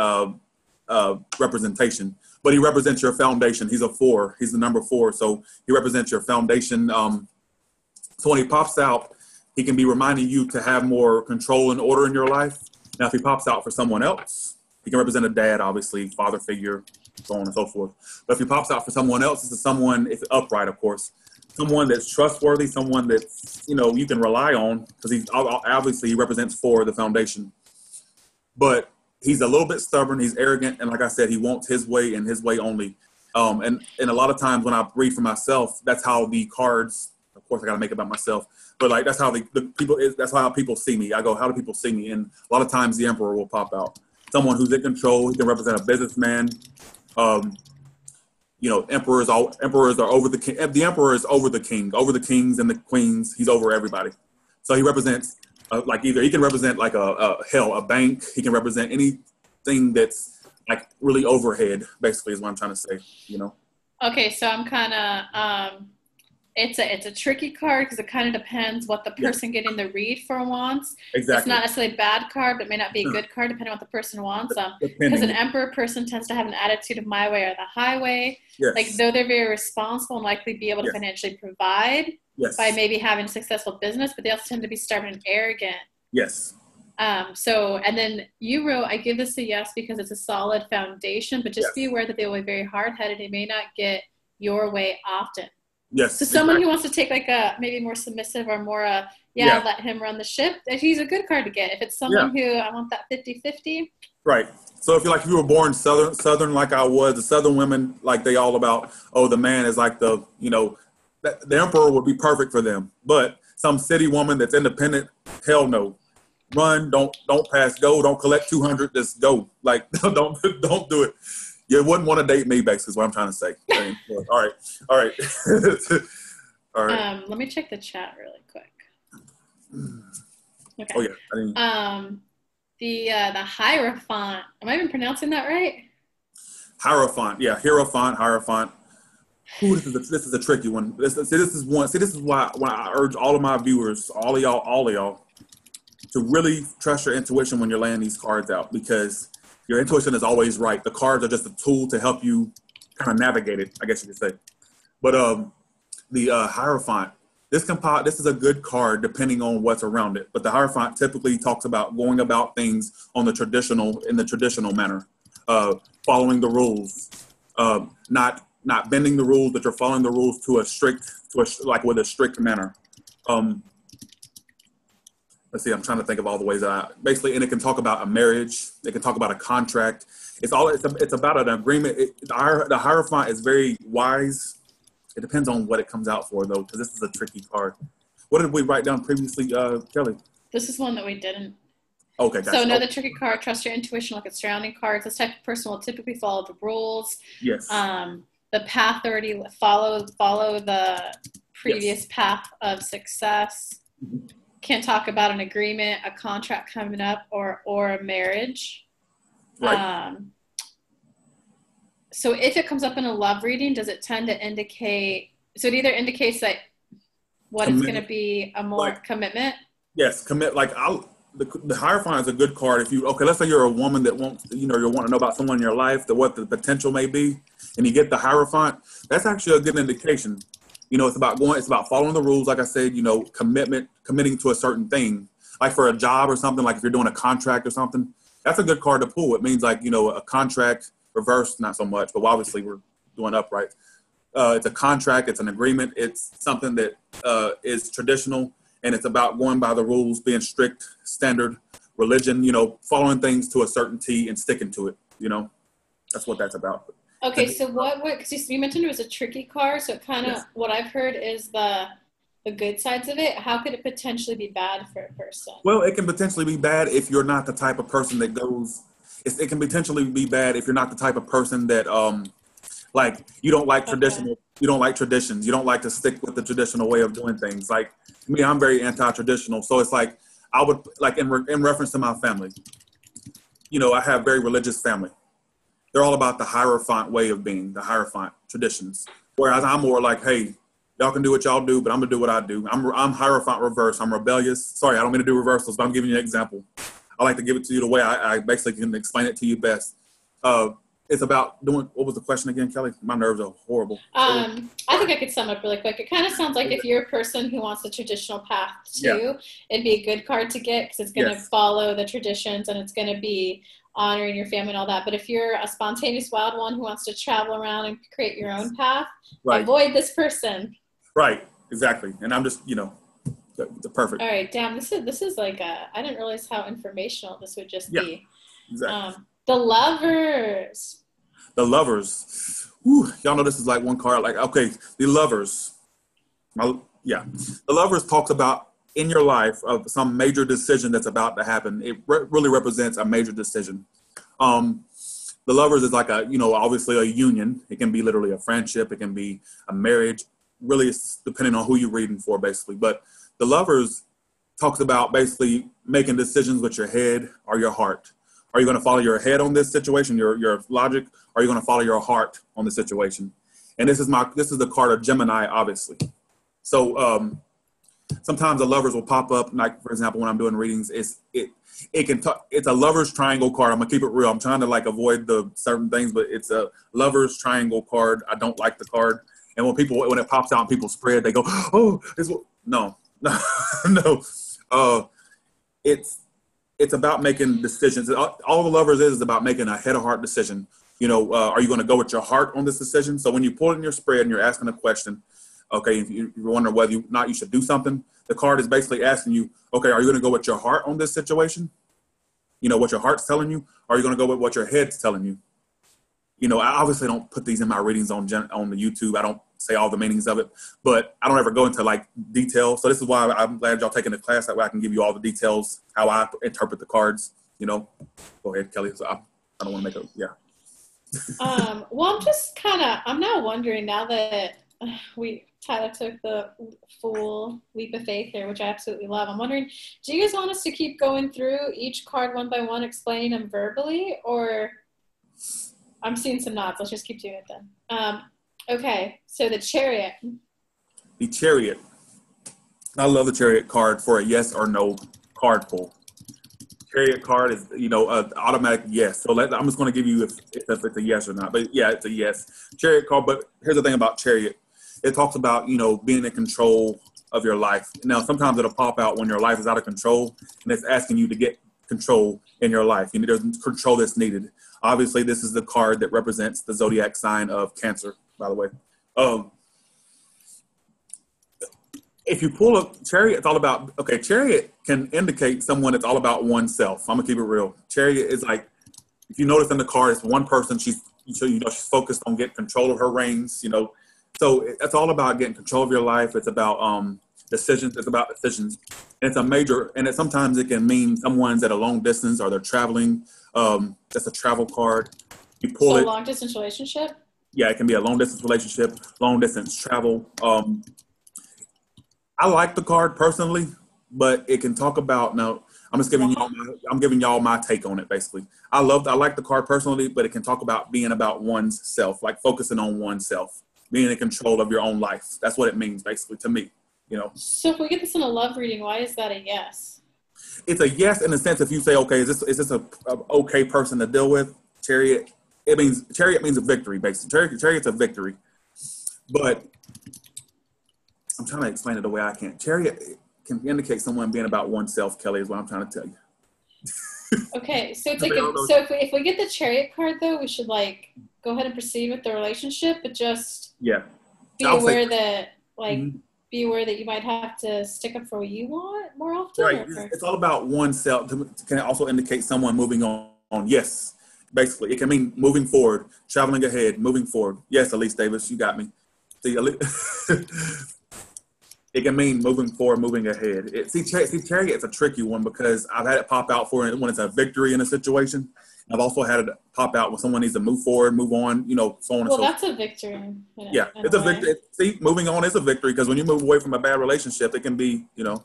representation. But he represents your foundation. He's a 4. He's the number 4. So he represents your foundation. So when he pops out, he can be reminding you to have more control and order in your life. Now, if he pops out for someone else, he can represent a dad, obviously, father figure, so on and so forth. But if he pops out for someone else, it's someone, it's upright, of course. Someone that's trustworthy, someone that's, you can rely on, because he represents 4, the foundation. But he's a little bit stubborn, he's arrogant, and like I said, he wants his way and his way only. And a lot of times when I read for myself, that's how the cards, of course I gotta make it about myself, but like that's how that's how people see me. I go, how do people see me? And a lot of times the Emperor will pop out. Someone who's in control, he can represent a businessman. Emperors are over the king. The Emperor is over the king, over the kings and the queens. He's over everybody. So he represents either he can represent like a bank. He can represent anything that's like really overhead. Basically, is what I'm trying to say. Okay, so I'm kind of it's a tricky card because it kind of depends what the person getting the read for wants. Exactly. It's not necessarily a bad card, but it may not be a good card depending on what the person wants. Because an Emperor person tends to have an attitude of my way or the highway. Yes. Like though they're very responsible and likely be able to financially provide by maybe having successful business, but they also tend to be stubborn and arrogant. Yes. And then you wrote, I give this a yes because it's a solid foundation, but just be aware that they will be very hard-headed. They may not get your way often. Yes. So someone who wants to take like a maybe more submissive or more let him run the ship, he's a good card to get. If it's someone who I want that 50-50. Right. So if you were born southern like I was, the southern women, like they all about, the man is like the Emperor would be perfect for them. But some city woman that's independent, hell no. Run, don't pass go, don't collect 200, just go. Like don't do it. You wouldn't want to date me, basically, is what I'm trying to say. All right. All right. Let me check the chat really quick. Okay. Oh yeah. The Hierophant. Am I even pronouncing that right? Hierophant. Yeah, Hierophant. Ooh, this is a tricky one. This is why when I urge all of my viewers, all of y'all, to really trust your intuition when you're laying these cards out, because your intuition is always right. The cards are just a tool to help you kind of navigate it, I guess you could say. But the Hierophant, this is a good card depending on what's around it. But the Hierophant typically talks about going about things in the traditional manner, following the rules, not bending the rules, but you're following the rules with a strict manner. Let's see, I'm trying to think of all the ways and it can talk about a marriage. It can talk about a contract. It's about an agreement. The Hierophant is very wise. It depends on what it comes out for, though, because this is a tricky card. What did we write down previously, Kelly? This is one that we didn't. Okay, gotcha. So another tricky card, trust your intuition like it's surrounding cards. This type of person will typically follow the rules. Yes. The path already follow the previous path of success. Mm-hmm. Can talk about an agreement, a contract coming up, or a marriage. Right. So if it comes up in a love reading, does it tend to indicate? So it either indicates that it's going to be a more commitment. Yes, commit. Like the Hierophant is a good card. If you, okay, let's say you're a woman that wants, you want to know about someone in your life, what the potential may be, and you get the Hierophant, that's actually a good indication. It's about following the rules. Like I said, committing to a certain thing, like for a job or something, like if you're doing a contract or something, that's a good card to pull. It means like, a contract, reverse, not so much, but obviously we're doing upright. It's a contract, it's an agreement, it's something that is traditional, and it's about going by the rules, being strict, standard, religion, following things to a certainty and sticking to it, That's what that's about. Okay, so because you mentioned it was a tricky card, so kind of what I've heard is the good sides of it. How could it potentially be bad for a person? Well, it can potentially be bad if you're not the type of person that goes, it can potentially be bad if you're not the type of person that, like, you don't like traditional, you don't like traditions, you don't like to stick with the traditional way of doing things. Like me, I'm very anti-traditional. So it's like, I would, like in reference to my family, I have very religious family. They're all about the Hierophant way of being, the Hierophant traditions. Whereas I'm more like, hey, y'all can do what y'all do, but I'm gonna do what I do. I'm Hierophant reverse. I'm rebellious. Sorry, I don't mean to do reversals, but I'm giving you an example. I like to give it to you the way I basically can explain it to you best. It's about doing, what was the question again, Kelly? My nerves are horrible. I think I could sum up really quick. It kind of sounds like if you're a person who wants the traditional path too, it'd be a good card to get because it's going to follow the traditions and it's going to be honoring your family and all that. But if you're a spontaneous wild one who wants to travel around and create your own path, avoid this person. Right, exactly. And I'm just, the perfect. All right, damn, this is like I didn't realize how informational this would just be. Exactly. The Lovers. The Lovers. Whew, y'all know this is like one card. Like, okay, the Lovers. The Lovers talks about in your life of some major decision that's about to happen. It really represents a major decision. The Lovers is like obviously a union. It can be literally a friendship. It can be a marriage. Really, it's depending on who you're reading for, basically. But the Lovers talks about basically making decisions with your head or your heart. Are you going to follow your head on this situation, your logic? Or are you going to follow your heart on the situation? And this is the card of Gemini, obviously. So sometimes the Lovers will pop up. Like, for example, when I'm doing readings, it's a Lovers triangle card. I'm gonna keep it real. I'm trying to like avoid the certain things, but it's a Lovers triangle card. I don't like the card. And when it pops out and people spread, they go, oh, no. It's about making decisions. All the Lovers is about making a head of heart decision. Are you going to go with your heart on this decision? So when you pull in your spread and you're asking a question, okay, if you're wondering whether or not you should do something, the card is basically asking you, okay, are you going to go with your heart on this situation? What your heart's telling you? Or are you going to go with what your head's telling you? I obviously don't put these in my readings on the YouTube. I don't say all the meanings of it, but I don't ever go into like detail. So this is why I'm glad y'all taking the class. That way I can give you all the details, how I interpret the cards, Go ahead, Kelly. So I don't want to make well, I'm now wondering, now that Tyler took the full leap of faith here, which I absolutely love. I'm wondering, do you guys want us to keep going through each card one by one, explaining them verbally, or I'm seeing some nods. Let's just keep doing it then. Okay, so the Chariot. The Chariot. I love the Chariot card for a yes or no card pull. Chariot card is, an automatic yes. So I'm just going to give you if it's a yes or not. But yeah, it's a yes. Chariot card. But here's the thing about Chariot. It talks about, being in control of your life. Now, sometimes it'll pop out when your life is out of control, and it's asking you to get control in your life. There's control that's needed. Obviously, this is the card that represents the zodiac sign of Cancer, by the way. If you pull a Chariot, it's all about, Chariot can indicate someone that's all about oneself. I'm going to keep it real. Chariot is like, if you notice in the card, it's one person. She's focused on getting control of her reins, So it's all about getting control of your life. It's about decisions. It's about decisions. And it's a major, and sometimes it can mean someone's at a long distance or they're traveling. That's a travel card. You pull it. Long distance relationship? Yeah, it can be a long distance relationship, long distance travel. I like the card personally, but it can talk about, now I'm just giving y'all my take on it, basically. I like the card personally, but it can talk about being about one's self, like focusing on oneself, being in control of your own life. That's what it means, basically, to me, So if we get this in a love reading, why is that a yes? It's a yes in the sense if you say, okay, is this a okay person to deal with? Chariot. Chariot means a victory, basically. Chariot's a victory. But I'm trying to explain it the way I can. Chariot can indicate someone being about oneself, Kelly, is what I'm trying to tell you. Okay, so it's like if we get the Chariot card though, we should like go ahead and proceed with the relationship, but just be aware that be aware that you might have to stick up for what you want more often. Right, it's all about oneself. Can also indicate someone moving on. Yes, basically, it can mean moving forward, traveling ahead, moving forward. Yes, Elise Davis, you got me. See, it can mean moving forward, moving ahead. Chariot's a tricky one because I've had it pop out for it when it's a victory in a situation. I've also had it pop out when someone needs to move forward, move on, so on and so forth. Well, that's a victory. Yeah, it's a victory. See, moving on is a victory because when you move away from a bad relationship, it can be, a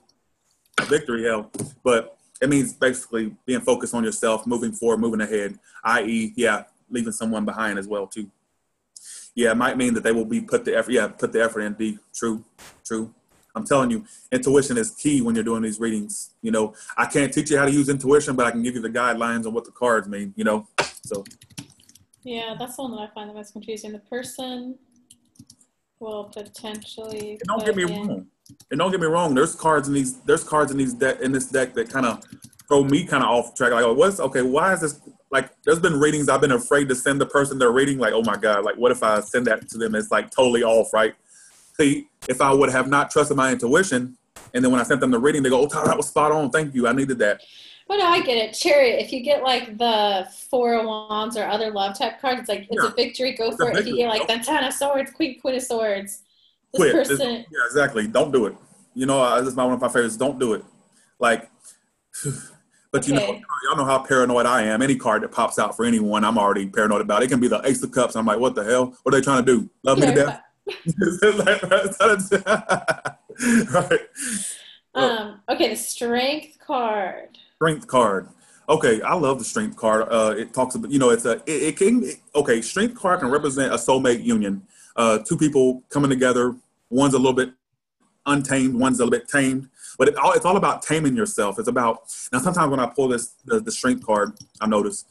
victory, hell. But it means basically being focused on yourself, moving forward, moving ahead, i.e., leaving someone behind as well, too. Yeah, it might mean that they will be put the effort in. D. True. I'm telling you, intuition is key when you're doing these readings. I can't teach you how to use intuition, but I can give you the guidelines on what the cards mean, so. Yeah, that's the one that I find the most confusing. The person will potentially. And don't get me wrong. There's cards in this deck that kind of throw me kind of off track. Like, why is this? Like, there's been readings I've been afraid to send the person they're reading. Like, oh my God, like what if I send that to them? It's like totally off, right? See, if I would have not trusted my intuition, and then when I sent them the reading, they go, "Oh, Tyler, that was spot on. Thank you. I needed that." Well, no, I get it. Chariot, if you get like the Four of Wands or other love type cards, it's like, it's a victory, go for it. If you get like the Ten of Swords, Queen of Swords, Yeah, exactly. Don't do it. This is one of my favorites. Don't do it. Like, but y'all know how paranoid I am. Any card that pops out for anyone, I'm already paranoid about. It can be the Ace of Cups. I'm like, what the hell? What are they trying to do? Love me to death? Right. Okay, the Strength card. Strength card. Okay, I love the Strength card. It talks about, Strength card can represent a soulmate union. Two people coming together. One's a little bit untamed, one's a little bit tamed. But it's all about taming yourself. It's about, now sometimes when I pull the Strength card, I notice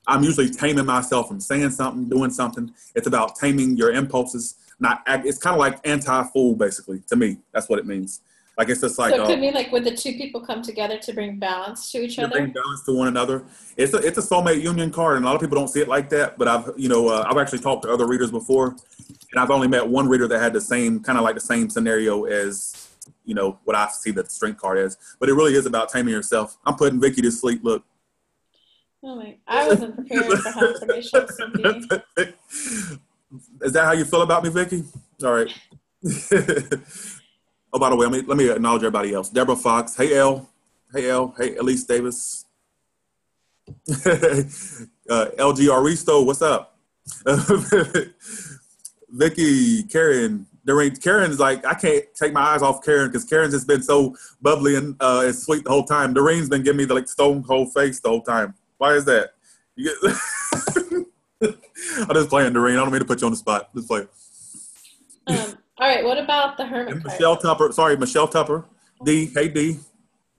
I'm usually taming myself from saying something, doing something. It's about taming your impulses. It's kind of like anti-fool, basically, to me. That's what it means. Like, it's just like. So it could mean like, would the two people come together to bring balance to each other? Bring balance to one another. It's a soulmate union card, and a lot of people don't see it like that. But I've actually talked to other readers before, and I've only met one reader that had the same scenario as what I see that the Strength card is. But it really is about taming yourself. I'm putting Vicky to sleep. Look. Oh my! I wasn't prepared for how information Cindy. Is that how you feel about me, Vicky? All right. Oh, by the way, let me acknowledge everybody else. Deborah Fox. Hey, Elle. Hey, Elise Davis. LG Aristo. What's up? Vicky, Karen. Karen's like, I can't take my eyes off Karen because Karen's just been so bubbly and sweet the whole time. Doreen's been giving me the stone cold face the whole time. Why is that? I'm just playing, Doreen. I don't mean to put you on the spot. Just play. All right. What about the Hermit card? Michelle Tupper. D. Hey, D.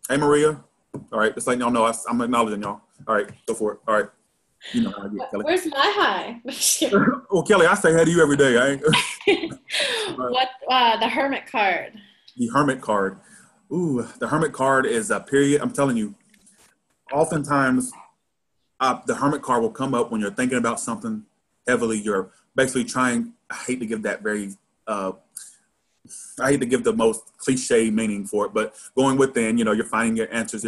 Hey, Maria. All right. Just letting y'all know I'm acknowledging y'all. All right. Go for it. All right. You know how I get, Kelly. Where's my hi? Well, Kelly, I say hey to you every day. I ain't. What? The Hermit card. The Hermit card. Ooh, the Hermit card is a period. I'm telling you, oftentimes the Hermit card will come up when you're thinking about something heavily. You're basically trying. I hate to give the most cliche meaning for it, but going within, you're finding your answers.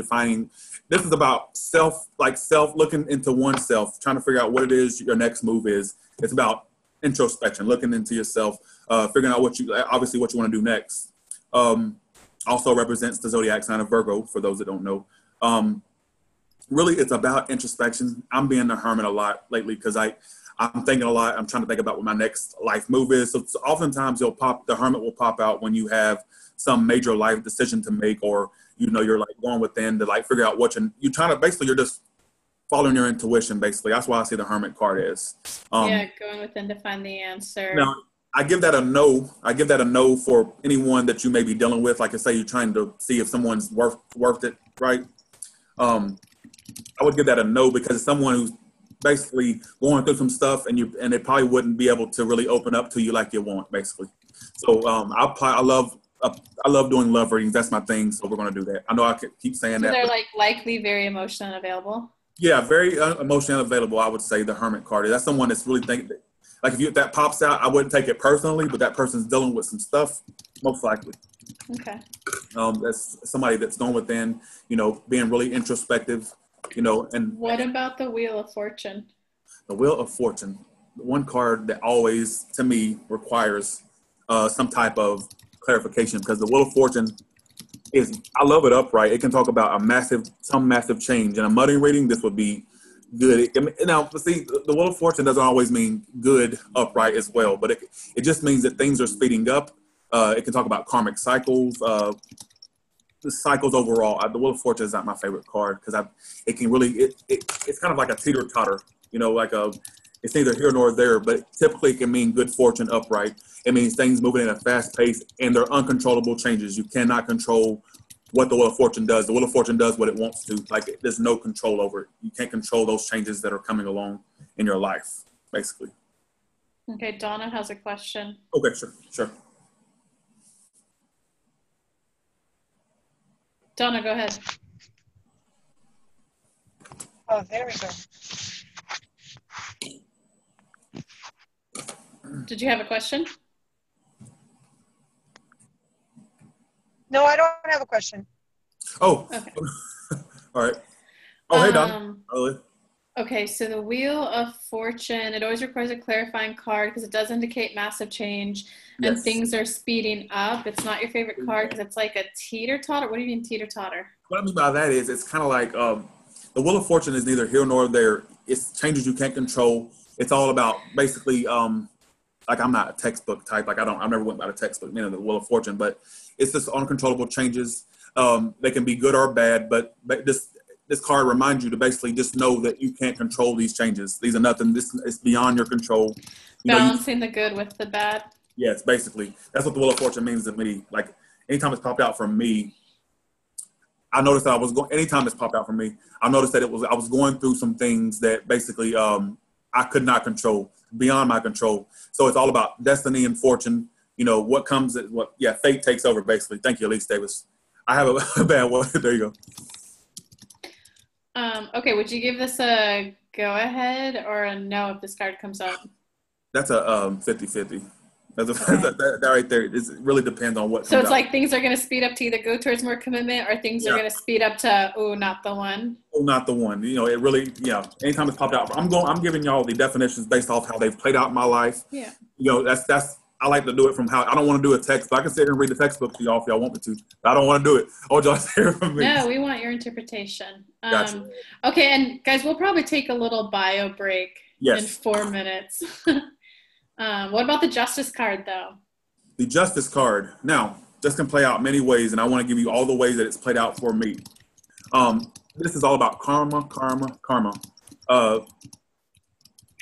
This is about self looking into oneself, trying to figure out what it is your next move is. It's about introspection, looking into yourself, figuring out what you want to do next. Also represents the zodiac sign of Virgo, for those that don't know. Really, it's about introspection. I'm being the hermit a lot lately because I'm thinking a lot. I'm trying to think about what my next life move is. So oftentimes the hermit will pop out when you have some major life decision to make, or, you're like going within to figure out you're just following your intuition, basically. That's why I see the Hermit card is. Going within to find the answer. Now, I give that a no. I give that a no for anyone that you may be dealing with. Like I say, you're trying to see if someone's worth it, right? I would give that a no, because it's someone who's basically going through some stuff, and they probably wouldn't be able to really open up to you like you want, basically. So I love doing love readings. That's my thing. So we're going to do that. I know I could keep saying that. They're likely very emotional and available. Yeah, very emotionally available. I would say the Hermit card. That's someone that's really thinking. Like if that pops out, I wouldn't take it personally, but that person's dealing with some stuff, most likely. Okay. That's somebody that's going within, being really introspective, and. What about the Wheel of Fortune? The Wheel of Fortune, the one card that always, to me, requires some type of clarification, because the Wheel of Fortune I love it upright. It can talk about some massive change. In a money reading, this would be good. Now, see, the Wheel of Fortune doesn't always mean good upright as well, but it just means that things are speeding up. It can talk about karmic cycles, the cycles overall. The Wheel of Fortune is not my favorite card, because it can really, it's kind of like a teeter-totter, it's neither here nor there, but typically it can mean good fortune upright. It means things moving at a fast pace, and they're uncontrollable changes. You cannot control what the Wheel of Fortune does. The Wheel of Fortune does what it wants to. Like, there's no control over it. You can't control those changes that are coming along in your life, basically. Okay, Donna has a question. Okay, sure. Donna, go ahead. Oh, there we go. Did you have a question? No, I don't have a question. Oh, okay. All right. Oh, hey, Don. Okay, so the Wheel of Fortune, it always requires a clarifying card because it does indicate massive change and things are speeding up. It's not your favorite card because it's like a teeter-totter. What do you mean teeter-totter? What I mean by that is it's kind of like the Wheel of Fortune is neither here nor there. It's changes you can't control. It's all about basically like I'm not a textbook type. Like I never went by the textbook, meaning the Wheel of Fortune, but it's just uncontrollable changes. They can be good or bad, but this card reminds you to basically just know that you can't control these changes. These are nothing. It's beyond your control. Balancing the good with the bad. Yes, basically. That's what the Wheel of Fortune means to me. Like anytime it's popped out for me, I noticed that anytime it's popped out for me, I noticed that I was going through some things that basically I could not control, beyond my control. So it's all about destiny and fortune. What comes, fate takes over, basically. Thank you, Elise Davis. I have a bad one. There you go. Okay, would you give this a go ahead or a no if this card comes up? That's a 50-50. That right there. It really depends on what. So it's like things are going to speed up to either go towards more commitment or things are going to speed up to, not the one. Oh, not the one. It really, anytime it's popped out, I'm giving y'all the definitions based off how they've played out in my life. Yeah. That's I like to do it from how I don't want to do a text, but I can sit here and read the textbook to y'all if y'all want me to. But I don't want to do it. I want y'all to hear from me. No, we want your interpretation. Gotcha. Okay, and guys, we'll probably take a little bio break in 4 minutes. What about the Justice card, though? The Justice card. Now, this can play out many ways, and I want to give you all the ways that it's played out for me. This is all about karma.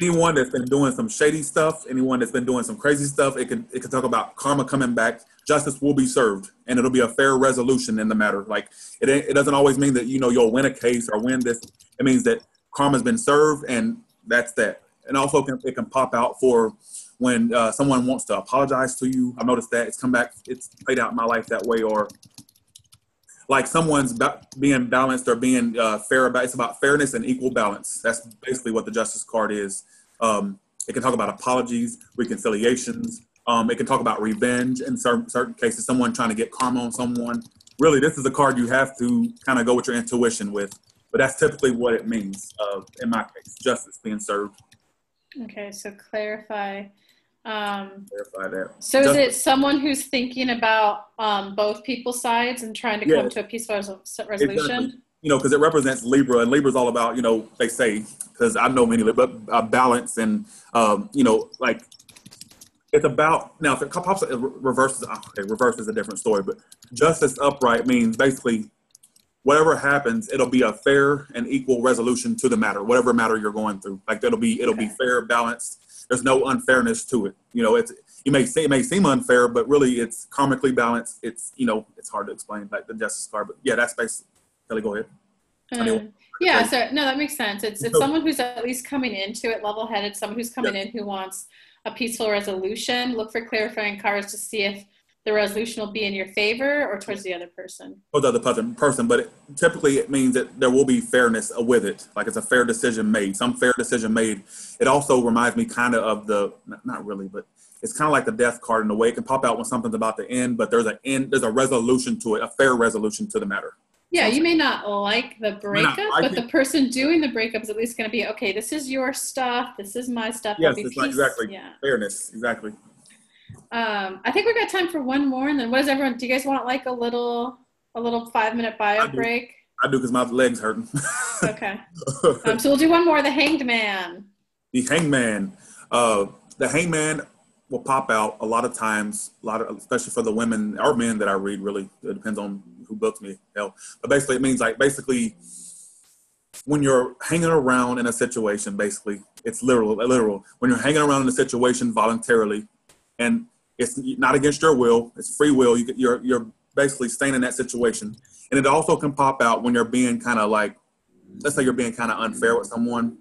Anyone that's been doing some shady stuff, anyone that's been doing some crazy stuff, it can talk about karma coming back. Justice will be served, and it'll be a fair resolution in the matter. Like it doesn't always mean that you'll win a case or win this. It means that karma's been served, and that's that. And also, it can pop out for when someone wants to apologize to you. I've noticed that it's come back. It's played out in my life that way, or like someone's being balanced or being fair about. It's about fairness and equal balance. That's basically what the Justice card is. It can talk about apologies, reconciliations. It can talk about revenge in certain cases. Someone trying to get karma on someone. Really, this is a card you have to kind of go with your intuition with. But that's typically what it means in my case. Justice being served. Okay, so clarify. Clarify that. So is it someone who's thinking about both people's sides and trying to come to a peaceful resolution? Exactly. Because it represents Libra, and Libra's all about, they say, because I know many Libra, balance and, like, it's about, now if it pops up, reverse is a different story, but justice upright means basically whatever happens, it'll be a fair and equal resolution to the matter, whatever matter you're going through. Like it'll be fair, balanced. There's no unfairness to it. It may seem unfair, but really it's karmically balanced. It's, it's hard to explain like the Justice card, but yeah, that's basically, Kelly, go ahead. Yeah, so no, that makes sense. It's So- someone who's at least coming into it level-headed, someone who's coming in who wants a peaceful resolution. Look for clarifying cards to see if the resolution will be in your favor or towards the other person. For the other person, but typically it means that there will be fairness with it. Like it's a fair decision made, some fair decision made. It also reminds me kind of the, not really, but it's kind of like the death card in a way. It can pop out when something's about to end, but there's a resolution to it, a fair resolution to the matter. Yeah, you may not like the breakup, but the person doing the breakup is at least going to be, okay, this is your stuff, this is my stuff. Yes, it's like exactly. Fairness, exactly. I think we've got time for one more, and then what does everyone, do you guys want like a little 5-minute bio break? I do, because my leg's hurting. Okay. So we'll do one more, the Hanged Man. The Hangman. The Hangman will pop out a lot of times, especially for the women or men that I read, really. It depends on who books me. Hell. But basically, it means like when you're hanging around in a situation, basically, it's literal. When you're hanging around in a situation voluntarily, and it's not against your will, it's free will. You're basically staying in that situation. And it also can pop out when you're being kind of like, let's say you're being kind of unfair with someone.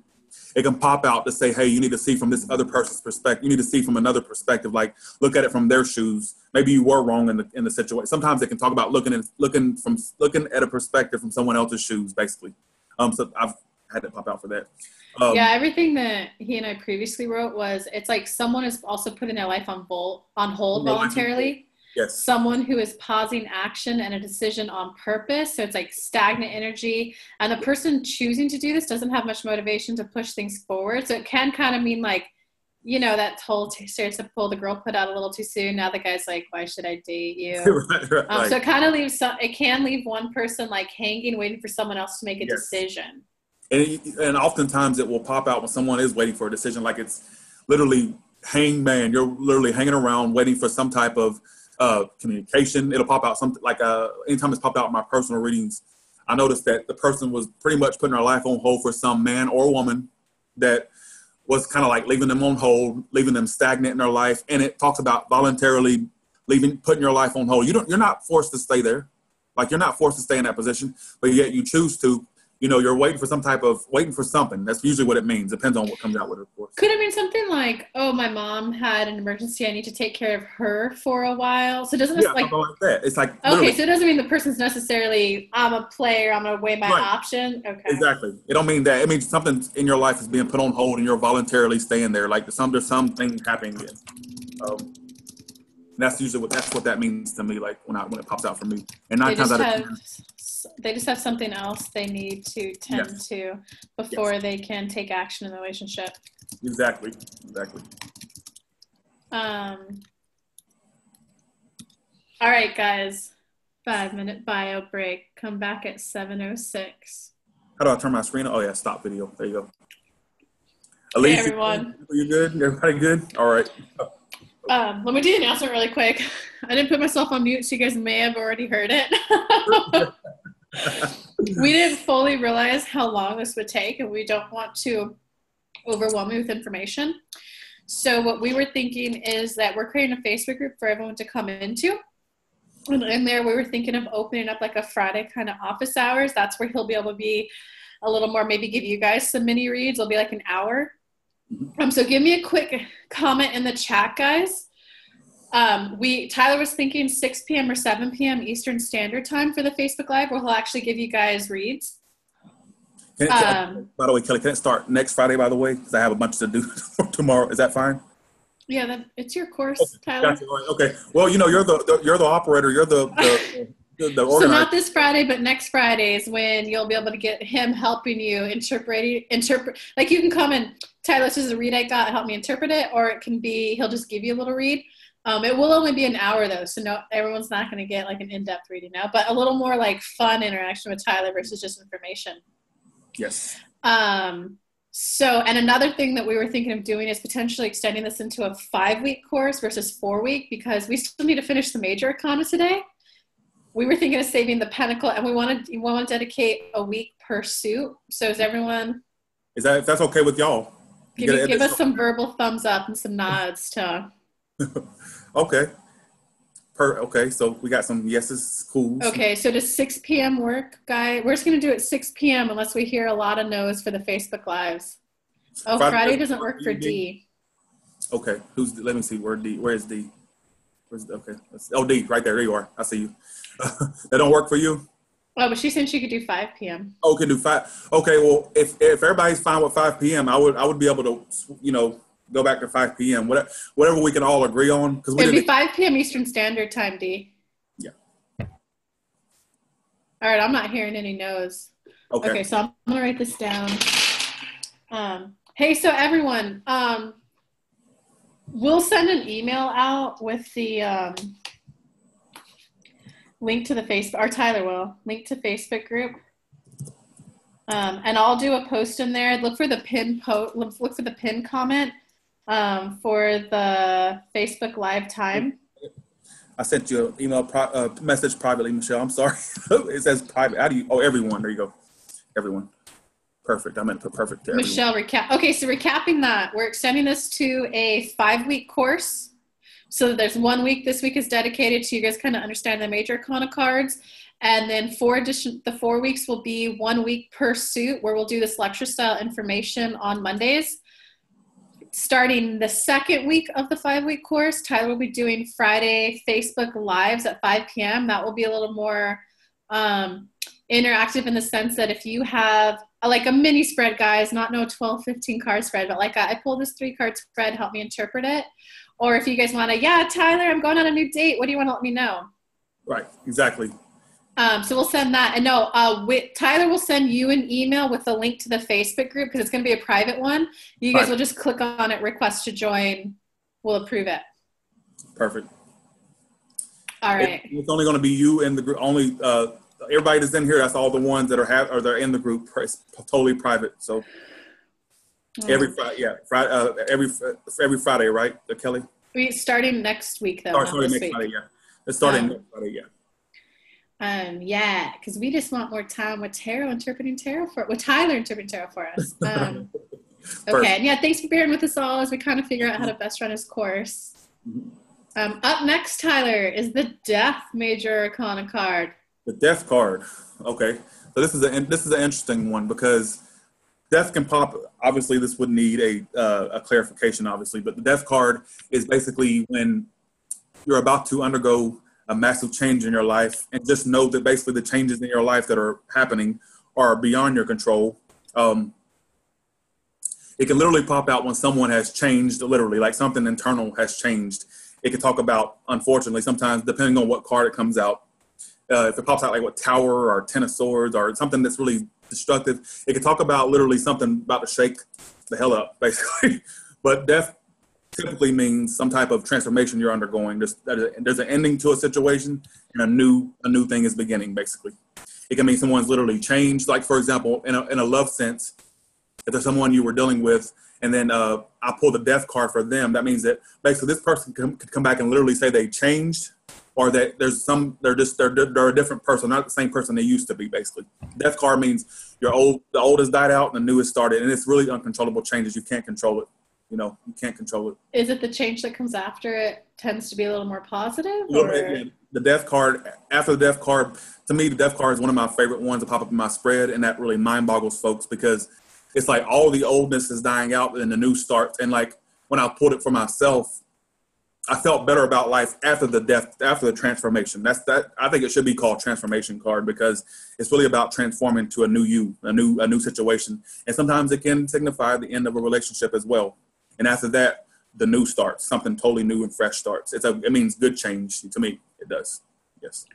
It can pop out to say, hey, you need to see from this other person's perspective. You need to see from another perspective, like look at it from their shoes. Maybe you were wrong in the situation. Sometimes it can talk about looking at a perspective from someone else's shoes, basically. So I've had to pop out for that. Yeah, everything that he and I previously wrote was, it's like someone is also putting their life on hold voluntarily. Yes. Someone who is pausing action and a decision on purpose. So it's like stagnant energy. And the person choosing to do this doesn't have much motivation to push things forward. So it can kind of mean like, you know, that whole stereotypical, the girl put out a little too soon. Now the guy's like, why should I date you? right. So it kind of leaves, it can leave one person like hanging, waiting for someone else to make a decision. And oftentimes it will pop out when someone is waiting for a decision. Like it's literally hangman. You're literally hanging around waiting for some type of communication. It'll pop out something like anytime it's popped out in my personal readings, I noticed that the person was pretty much putting their life on hold for some man or woman that was kind of like leaving them on hold, leaving them stagnant in their life. And it talks about voluntarily putting your life on hold. You're not forced to stay there. Like you're not forced to stay in that position, but yet you choose to. You know, you're waiting for something. That's usually what it means. Depends on what comes out with it, of course. Could it mean something like, oh, my mom had an emergency. I need to take care of her for a while. So it doesn't like that. It's like, okay, so it doesn't mean the person's necessarily, I'm a player, I'm going to weigh my option. Okay. Exactly. It don't mean that. It means something in your life is being put on hold and you're voluntarily staying there. Like there's something happening. That's usually what that means to me. Like when it pops out for me. And 9 times out of 10. They just have something else they need to tend to before they can take action in the relationship. Exactly. All right, guys. 5-minute bio break. Come back at 7:06. How do I turn my screen on? Oh, yeah, stop video. There you go. Elise, hey, everyone. You good? Everybody good? All right. Let me do the announcement really quick. I didn't put myself on mute, so you guys may have already heard it. We didn't fully realize how long this would take, and we don't want to overwhelm you with information. So what we were thinking is that we're creating a Facebook group for everyone to come into. And in there, we were thinking of opening up like a Friday kind of office hours. That's where he'll be able to be a little more, maybe give you guys some mini reads. It'll be like an hour. So give me a quick comment in the chat, guys. Tyler was thinking 6 p.m. or 7 p.m. Eastern Standard Time for the Facebook Live, where he'll actually give you guys reads. By the way, Kelly, can it start next Friday, by the way? Because I have a bunch to do tomorrow. Is that fine? Yeah, it's your course, Tyler. Gotcha. Okay. Well, you're the operator. You're the organizer. So not this Friday, but next Friday is when you'll be able to get him helping you interpret. Like you can come and, Tyler, this is a read I got, help me interpret it, or it can be he'll just give you a little read. It will only be an hour though, so no, everyone's not going to get like an in-depth reading now, but a little more like fun interaction with Tyler versus just information. Yes. So, and another thing that we were thinking of doing is potentially extending this into a 5-week course versus 4-week, because we still need to finish the major arcana today. We were thinking of saving the pentacle, and we want to dedicate a week per suit. So is everyone? If that's okay with y'all? Give us some verbal thumbs up and some nods to. Okay. Okay, so we got some yeses, cool. Okay, so does 6 p.m. work, guy? We're just going to do it 6 p.m. unless we hear a lot of no's for the Facebook Lives. Oh, Friday doesn't work for D. Okay, let me see, where is D? Okay, D, right there you are. I see you. That don't work for you? Oh, but she said she could do 5 p.m. Oh, can do 5. Okay, well, if everybody's fine with 5 p.m., I would be able to, go back to 5 p.m. Whatever we can all agree on. Because it'd be 5 p.m. Eastern Standard Time, D. Yeah. All right, I'm not hearing any no's. Okay, so I'm gonna write this down. Hey, so everyone, we'll send an email out with the link to the Facebook, or Tyler will link to Facebook group. And I'll do a post in there. Look for the pin look for the pin comment for the Facebook Live time. I sent you an email message privately, Michelle. I'm sorry. It says private. How do you? Oh, everyone. There you go. Everyone. Perfect. I meant to put perfect there. Michelle, recap. Okay, so recapping that, we're extending this to a 5-week course. So there's 1 week. This week is dedicated to you guys kind of understand the major arcana cards. And then the 4 weeks will be 1 week per suit, where we'll do this lecture style information on Mondays. Starting the 2nd week of the 5-week course, Tyler will be doing Friday Facebook Lives at 5 p.m. That will be a little more interactive in the sense that if you have like a mini spread, guys, not no 12, 15 card spread, but like I pulled this 3 card spread, help me interpret it. Or if you guys want to, Tyler, I'm going on a new date. What do you want to let me know? Right, exactly. So we'll send that. And no, Tyler will send you an email with a link to the Facebook group because it's going to be a private one. You guys will just click on it, request to join. We'll approve it. Perfect. All right. It's only going to be you and the group. Only everybody that's in here. That's all the ones that they're in the group. It's totally private. So every Friday, every Friday, right, Kelly? Starting next week, though. Starting next Friday, yeah. It's starting next Friday, yeah. Because we just want more time with Tyler interpreting tarot for us. Okay, and thanks for bearing with us all as we kind of figure out how to best run his course. Up next, Tyler, is the Death Major Arcana card. The Death card. Okay, so this is an interesting one because Death can pop. Obviously, this would need a clarification, obviously, but the Death card is basically when you're about to undergo a massive change in your life, and just know that basically the changes in your life that are happening are beyond your control. It can literally pop out when someone has changed, literally, like something internal has changed. It can talk about, unfortunately, sometimes, depending on what card it comes out, if it pops out like what Tower or 10 of Swords or something that's really destructive, it can talk about literally something about to shake the hell up, basically. But Death typically means some type of transformation you're undergoing. There's an ending to a situation and a new thing is beginning, basically. It can mean someone's literally changed. Like, for example, in a love sense, if there's someone you were dealing with and then I pull the Death card for them, that means that basically this person could come back and literally say they changed, or that they're a different person, not the same person they used to be, basically. Death card means the old has died out and the new has started, and it's really uncontrollable changes. You can't control it. You can't control it. Is it the change that comes after it tends to be a little more positive? The Death card, after the Death card, to me, the Death card is one of my favorite ones to pop up in my spread, and that really mind boggles folks because it's like all the oldness is dying out and the new starts. And like when I pulled it for myself, I felt better about life after the transformation. I think it should be called transformation card because it's really about transforming to a new you, a new situation. And sometimes it can signify the end of a relationship as well. And after that, the new starts, something totally new and fresh starts. It means good change to me. It does. Yes.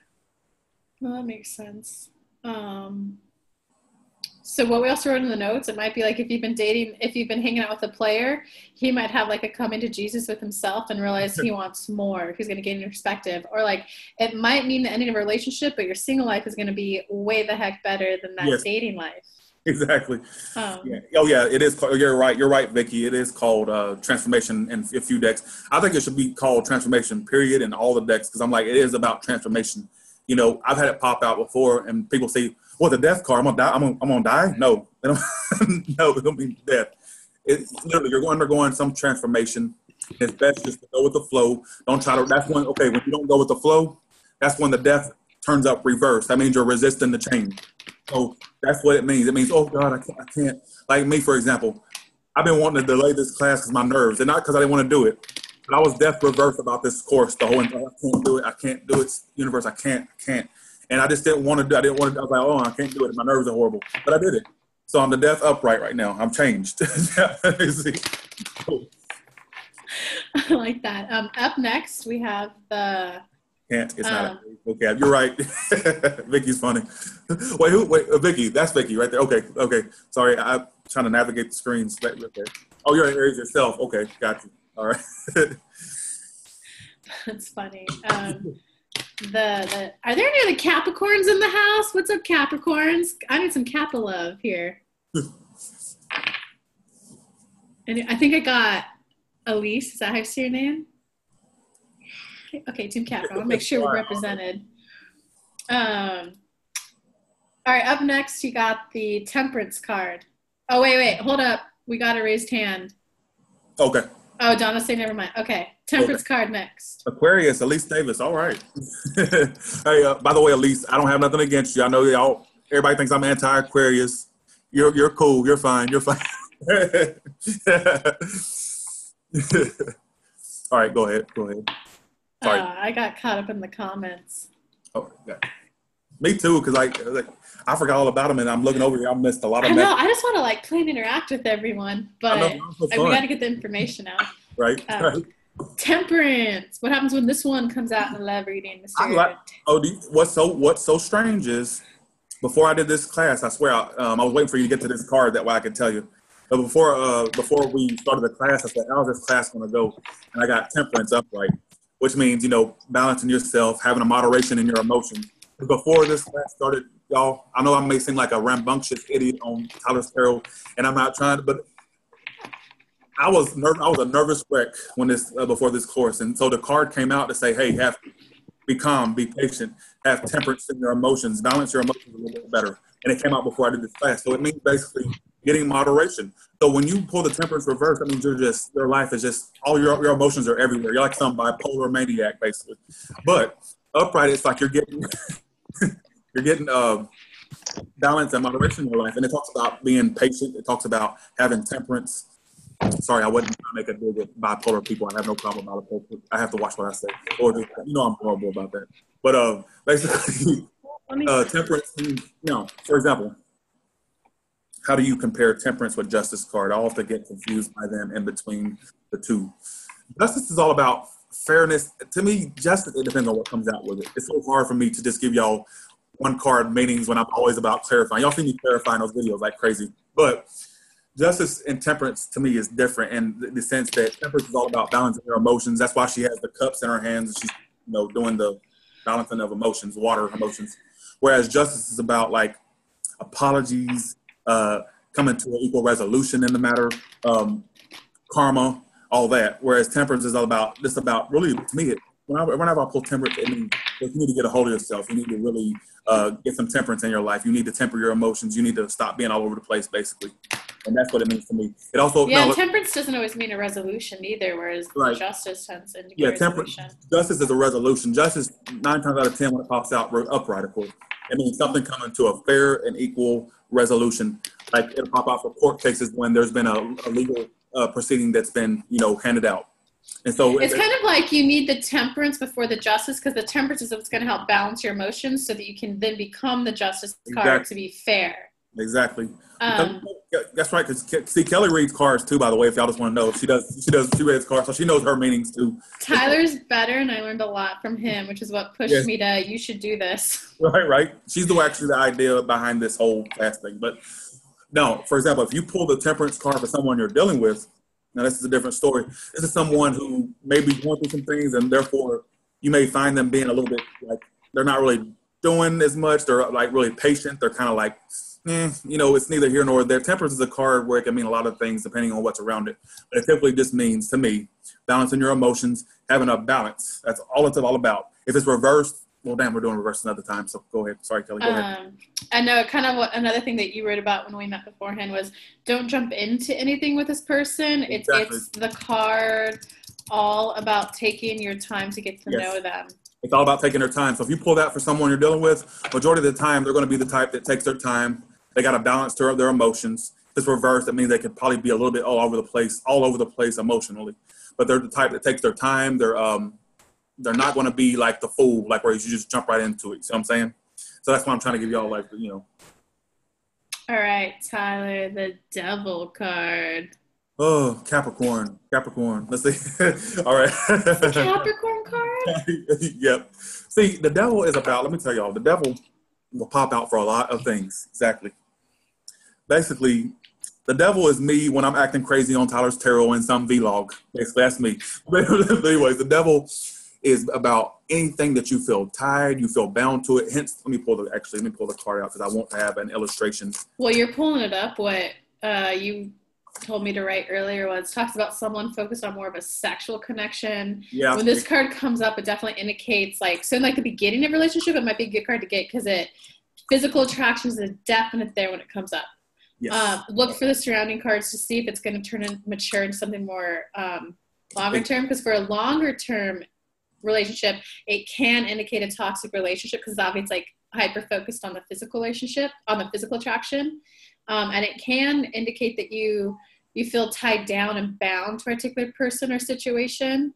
Well, that makes sense. So what we also wrote in the notes, it might be like if you've been hanging out with a player, he might have like a come into Jesus with himself and realize he wants more. He's going to gain your perspective. Or like it might mean the ending of a relationship, but your single life is going to be way the heck better than that dating life. Exactly. Oh yeah, it is. You're right, Vicky. It is called transformation in a few decks. I think it should be called transformation period in all the decks because I'm like, it is about transformation. I've had it pop out before and people say, well, the Death card, I'm gonna die. No, no, it don't mean death. It's literally, you're undergoing some transformation. It's best just to go with the flow. Don't try to, that's when, okay, when you don't go with the flow, that's when the death turns up reverse. That means you're resisting the change. So that's what it means. It means, oh God, I can't. Like me, for example, I've been wanting to delay this class because my nerves, and not because I didn't want to do it. But I was death reverse about this course the whole entire. I can't do it. I can't do it. Universe, I can't. And I just didn't want to do. I didn't want to. I was like, oh, I can't do it. My nerves are horrible. But I did it. So I'm the death upright right now. I'm changed. I like that. Up next, we have the. Can't. It's not. Okay, you're right. Vicky's funny. Wait, Vicky. That's Vicky right there. Okay. Sorry, I'm trying to navigate the screens. Right there. Oh, you're in Aries yourself. Okay, got you. All right. That's funny. Are there any other Capricorns in the house? What's up, Capricorns? I need some Kappa love here. And I think I got Elise. Is that how you say your name? Okay, Team Kappa. I want to make sure we're represented. All right, up next, you got the Temperance card. Oh, wait. Hold up. We got a raised hand. Okay. Oh, Donna say never mind. Okay, Temperance card next. Aquarius, Elise Davis. All right. Hey, by the way, Elise, I don't have nothing against you. I know y'all. Everybody thinks I'm anti-Aquarius. You're cool. You're fine. You're fine. All right, go ahead. Sorry. I got caught up in the comments. Oh, yeah. Me too, because I forgot all about them, and I'm looking over here. I missed a lot of. I know. I just want to play and interact with everyone, but we got to get the information out. Right. Temperance. What happens when this one comes out in the love reading? What's so strange is, before I did this class, I swear I was waiting for you to get to this card that way I could tell you. But before we started the class, I said, "How's this class going to go?" And I got Temperance upright, which means balancing yourself, having a moderation in your emotions. Before this class started, y'all, I know I may seem like a rambunctious idiot on Tyler's Tarot, and I'm not trying to, but I was a nervous wreck when before this course, and so the card came out to say, "Hey, be calm, be patient, have temperance in your emotions, balance your emotions a little bit better." And it came out before I did this class, so it means basically getting moderation. So when you pull the Temperance reverse, that means your life is just all your emotions are everywhere. You're like some bipolar maniac, basically. But upright, it's like you're getting balance and moderation in your life, and it talks about being patient. It talks about having temperance. Sorry, I wouldn't make a deal with bipolar people. I have no problem with bipolar. I have to watch what I say, or just, I'm horrible about that. But basically, temperance. For example, how do you compare temperance with justice card? I often get confused by them in between the two. Justice is all about fairness. To me, justice, it depends on what comes out with it. It's so hard for me to just give y'all one card meanings when I'm always about clarifying. Y'all see me clarifying those videos like crazy. But justice and temperance to me is different in the sense that temperance is all about balancing your emotions. That's why she has the cups in her hands and she's doing the balancing of emotions, water emotions. Whereas justice is about apologies, coming to an equal resolution in the matter, karma, all that. Whereas temperance is all about really, to me, whenever I pull temperance, it means you need to get a hold of yourself. You need to really get some temperance in your life. You need to temper your emotions. You need to stop being all over the place, basically. And that's what it means to me. It also temperance doesn't always mean a resolution either, whereas justice tends to indicate resolution. Justice is a resolution. Justice, 9 times out of 10, when it pops out upright, of course, it means something coming to a fair and equal resolution. Like it'll pop out for court cases when there's been a legal proceeding that's been handed out. And so it's kind of like you need the temperance before the justice, because the temperance is what's going to help balance your emotions so that you can then become the justice card to be fair. Exactly. That's right. Because see, Kelly reads cards too. By the way, if y'all just want to know, she reads cards, so she knows her meanings too. Tyler's better, and I learned a lot from him, which is what pushed me to. You should do this. Right. She's the idea behind this whole class thing. But no, for example, if you pull the temperance card for someone you're dealing with, now this is a different story. This is someone who may be going through some things, and therefore you may find them being a little bit they're not really doing as much. They're really patient. They're kind of it's neither here nor there. Temperance is a card where it can mean a lot of things depending on what's around it. But it typically just means, to me, balancing your emotions, having a balance. That's all it's all about. If it's reversed, well, damn, we're doing reverse another time. So go ahead. Sorry, Kelly. Go ahead. I know another thing that you wrote about when we met beforehand was don't jump into anything with this person. It's the card all about taking your time to get to Yes. know them. It's all about taking their time. So if you pull that for someone you're dealing with, majority of the time, they're going to be the type that takes their time. They got to balance their emotions. If it's reversed, that means they could probably be a little bit all over the place emotionally. But they're the type that takes their time. They're not going to be like the fool, like where you just jump right into it. See what I'm saying? So that's why I'm trying to give y'all, like, you know. All right, Tyler, the devil card. Oh, Capricorn. Let's see. All right. The Capricorn card? Yep. See, the devil is about, let me tell y'all, the devil will pop out for a lot of things. Exactly. Basically, the devil is me when I'm acting crazy on Tyler's Tarot in some vlog. Basically, that's me. But anyways, the devil is about anything that you feel tired, you feel bound to it. Hence, let me pull the card out because I want to have an illustration. Well, you're pulling it up. What you told me to write earlier was talks about someone focused on more of a sexual connection. Yeah. When this card comes up, it definitely indicates like the beginning of a relationship. It might be a good card to get because physical attraction is definite there when it comes up. Yes. Look for the surrounding cards to see if it's going to mature into something more longer term. Because for a longer term relationship, it can indicate a toxic relationship because obviously it's like hyper focused on the physical relationship, on the physical attraction. And it can indicate that you feel tied down and bound to a particular person or situation.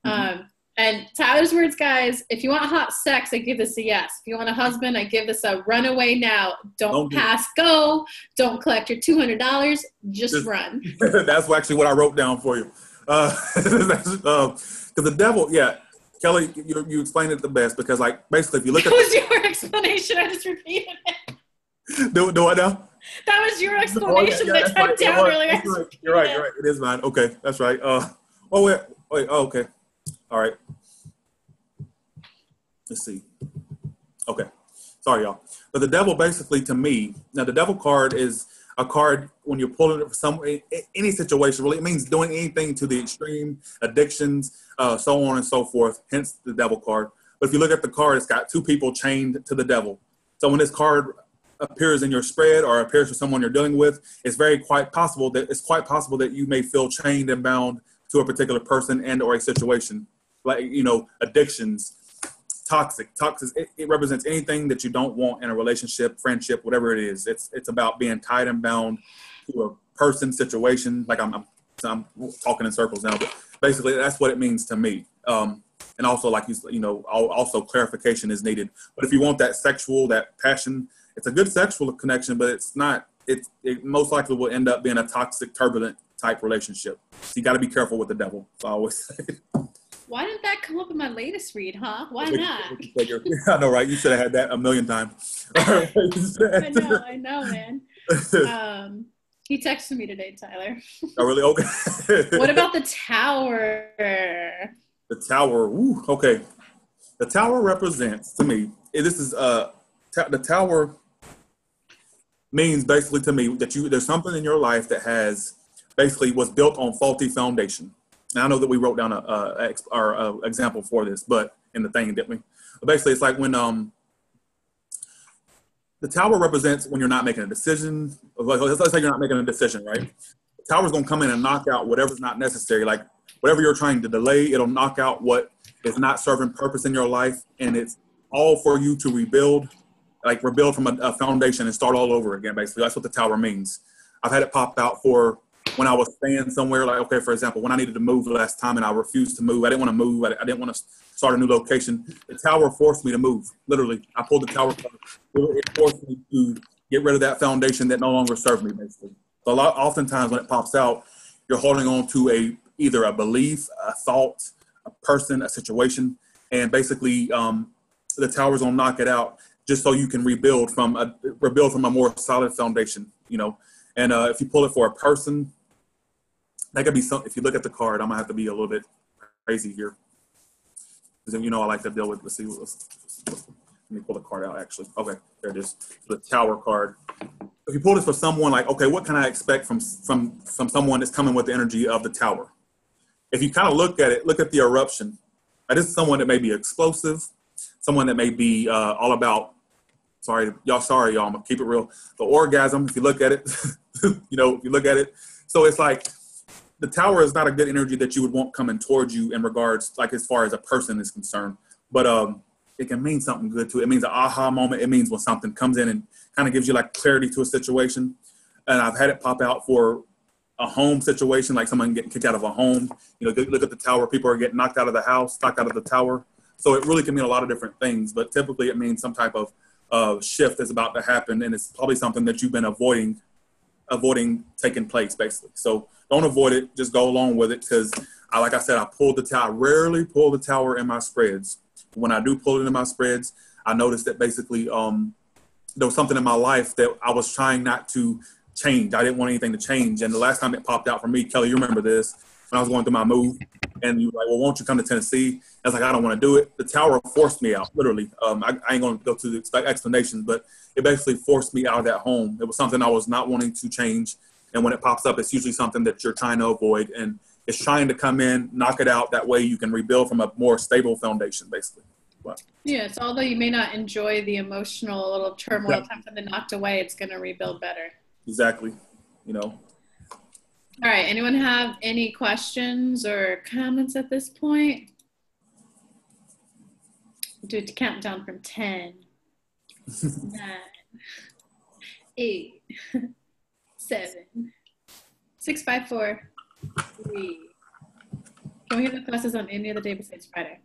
Mm-hmm. And Tyler's words, guys, if you want hot sex, I give this a yes. If you want a husband, I give this a run away now. Don't pass go. Don't collect your $200. Just run. That's actually what I wrote down for you. Because the devil, yeah. Kelly, you explained it the best because, like, basically, if you look at... That was your explanation. I just repeated it. Do what now? That was your explanation that I typed down earlier. You're right. It is mine. Okay, that's right. Wait. Oh, okay. All right. Let's see. Okay. Sorry, y'all. But the devil, basically, to me, now the devil card is a card when you're pulling it for any situation. Really, it means doing anything to the extreme, addictions, so on and so forth. Hence the devil card. But if you look at the card, it's got two people chained to the devil. So when this card appears in your spread or appears for someone you're dealing with, it's quite possible that you may feel chained and bound to a particular person and or a situation, like, you know, addictions, toxic. It represents anything that you don't want in a relationship, friendship, whatever it is. It's about being tied and bound to a person, situation. Like I'm talking in circles now, but basically that's what it means to me. And also, like you know, also clarification is needed. But if you want that sexual, that passion, it's a good sexual connection, but it's not. It most likely will end up being a toxic, turbulent type relationship. So you got to be careful with the devil. So I always say. Why didn't that come up in my latest read, huh? Why not? I know, right? You should have had that a million times. I know, man. He texted me today, Tyler. Oh, really? Okay. What about the tower? The tower. Ooh, okay. The tower represents, to me, this is the tower means basically to me that there's something in your life that was built on faulty foundation. And I know that we wrote down our example for this, but in the thing, didn't we? But basically, it's like when the tower represents when you're not making a decision. Let's say you're not making a decision, right? The tower's going to come in and knock out whatever's not necessary. Like whatever you're trying to delay, it'll knock out what is not serving purpose in your life. And it's all for you to rebuild from a foundation and start all over again, basically. That's what the tower means. I've had it pop out for when I was staying somewhere, like, okay, for example, when I needed to move last time and I refused to move, I didn't want to move, I didn't want to start a new location. The tower forced me to move, literally. I pulled the tower card. It forced me to get rid of that foundation that no longer served me, basically. So oftentimes when it pops out, you're holding on to either a belief, a thought, a person, a situation, and basically the tower's gonna knock it out just so you can rebuild from a more solid foundation, you know. And if you pull it for a person, that could be something. If you look at the card, I'm gonna have to be a little bit crazy here, because you know I like to deal with. Let's see. Let me pull the card out. Actually, okay, there it is. The Tower card. If you pull this for someone, like, okay, what can I expect from someone that's coming with the energy of the Tower? If you kind of look at it, look at the eruption. This is someone that may be explosive, someone that may be all about. Sorry, y'all. I'm gonna keep it real. The orgasm. If you look at it, if you look at it. So it's like the tower is not a good energy that you would want coming towards you in regards, like as far as a person is concerned. But it can mean something good too. It means an aha moment. It means when something comes in and kind of gives you like clarity to a situation. And I've had it pop out for a home situation, like someone getting kicked out of a home. You know, look at the tower. People are getting knocked out of the house, knocked out of the tower. So it really can mean a lot of different things. But typically it means some type of shift is about to happen. And it's probably something that you've been avoiding taking place, basically. So don't avoid it. Just go along with it. Because like I said, I rarely pull the tower in my spreads. When I do pull it in my spreads, I noticed that basically there was something in my life that I was trying not to change. I didn't want anything to change. And the last time it popped out for me, Kelly, you remember this, when I was going through my move, and you were like, well, won't you come to Tennessee? I was like, I don't want to do it. The tower forced me out, literally. I ain't going to go to the explanation, but it basically forced me out of that home. It was something I was not wanting to change. And when it pops up, it's usually something that you're trying to avoid. And it's trying to come in, knock it out. That way you can rebuild from a more stable foundation, basically. But, yes, although you may not enjoy the emotional little turmoil, time something knocked away, it's going to rebuild better. Exactly. You know. All right. Anyone have any questions or comments at this point? Do it to count down from 10, 9, 8, 7, 6, 5, 4, 3. Can we have the classes on any other day besides Friday?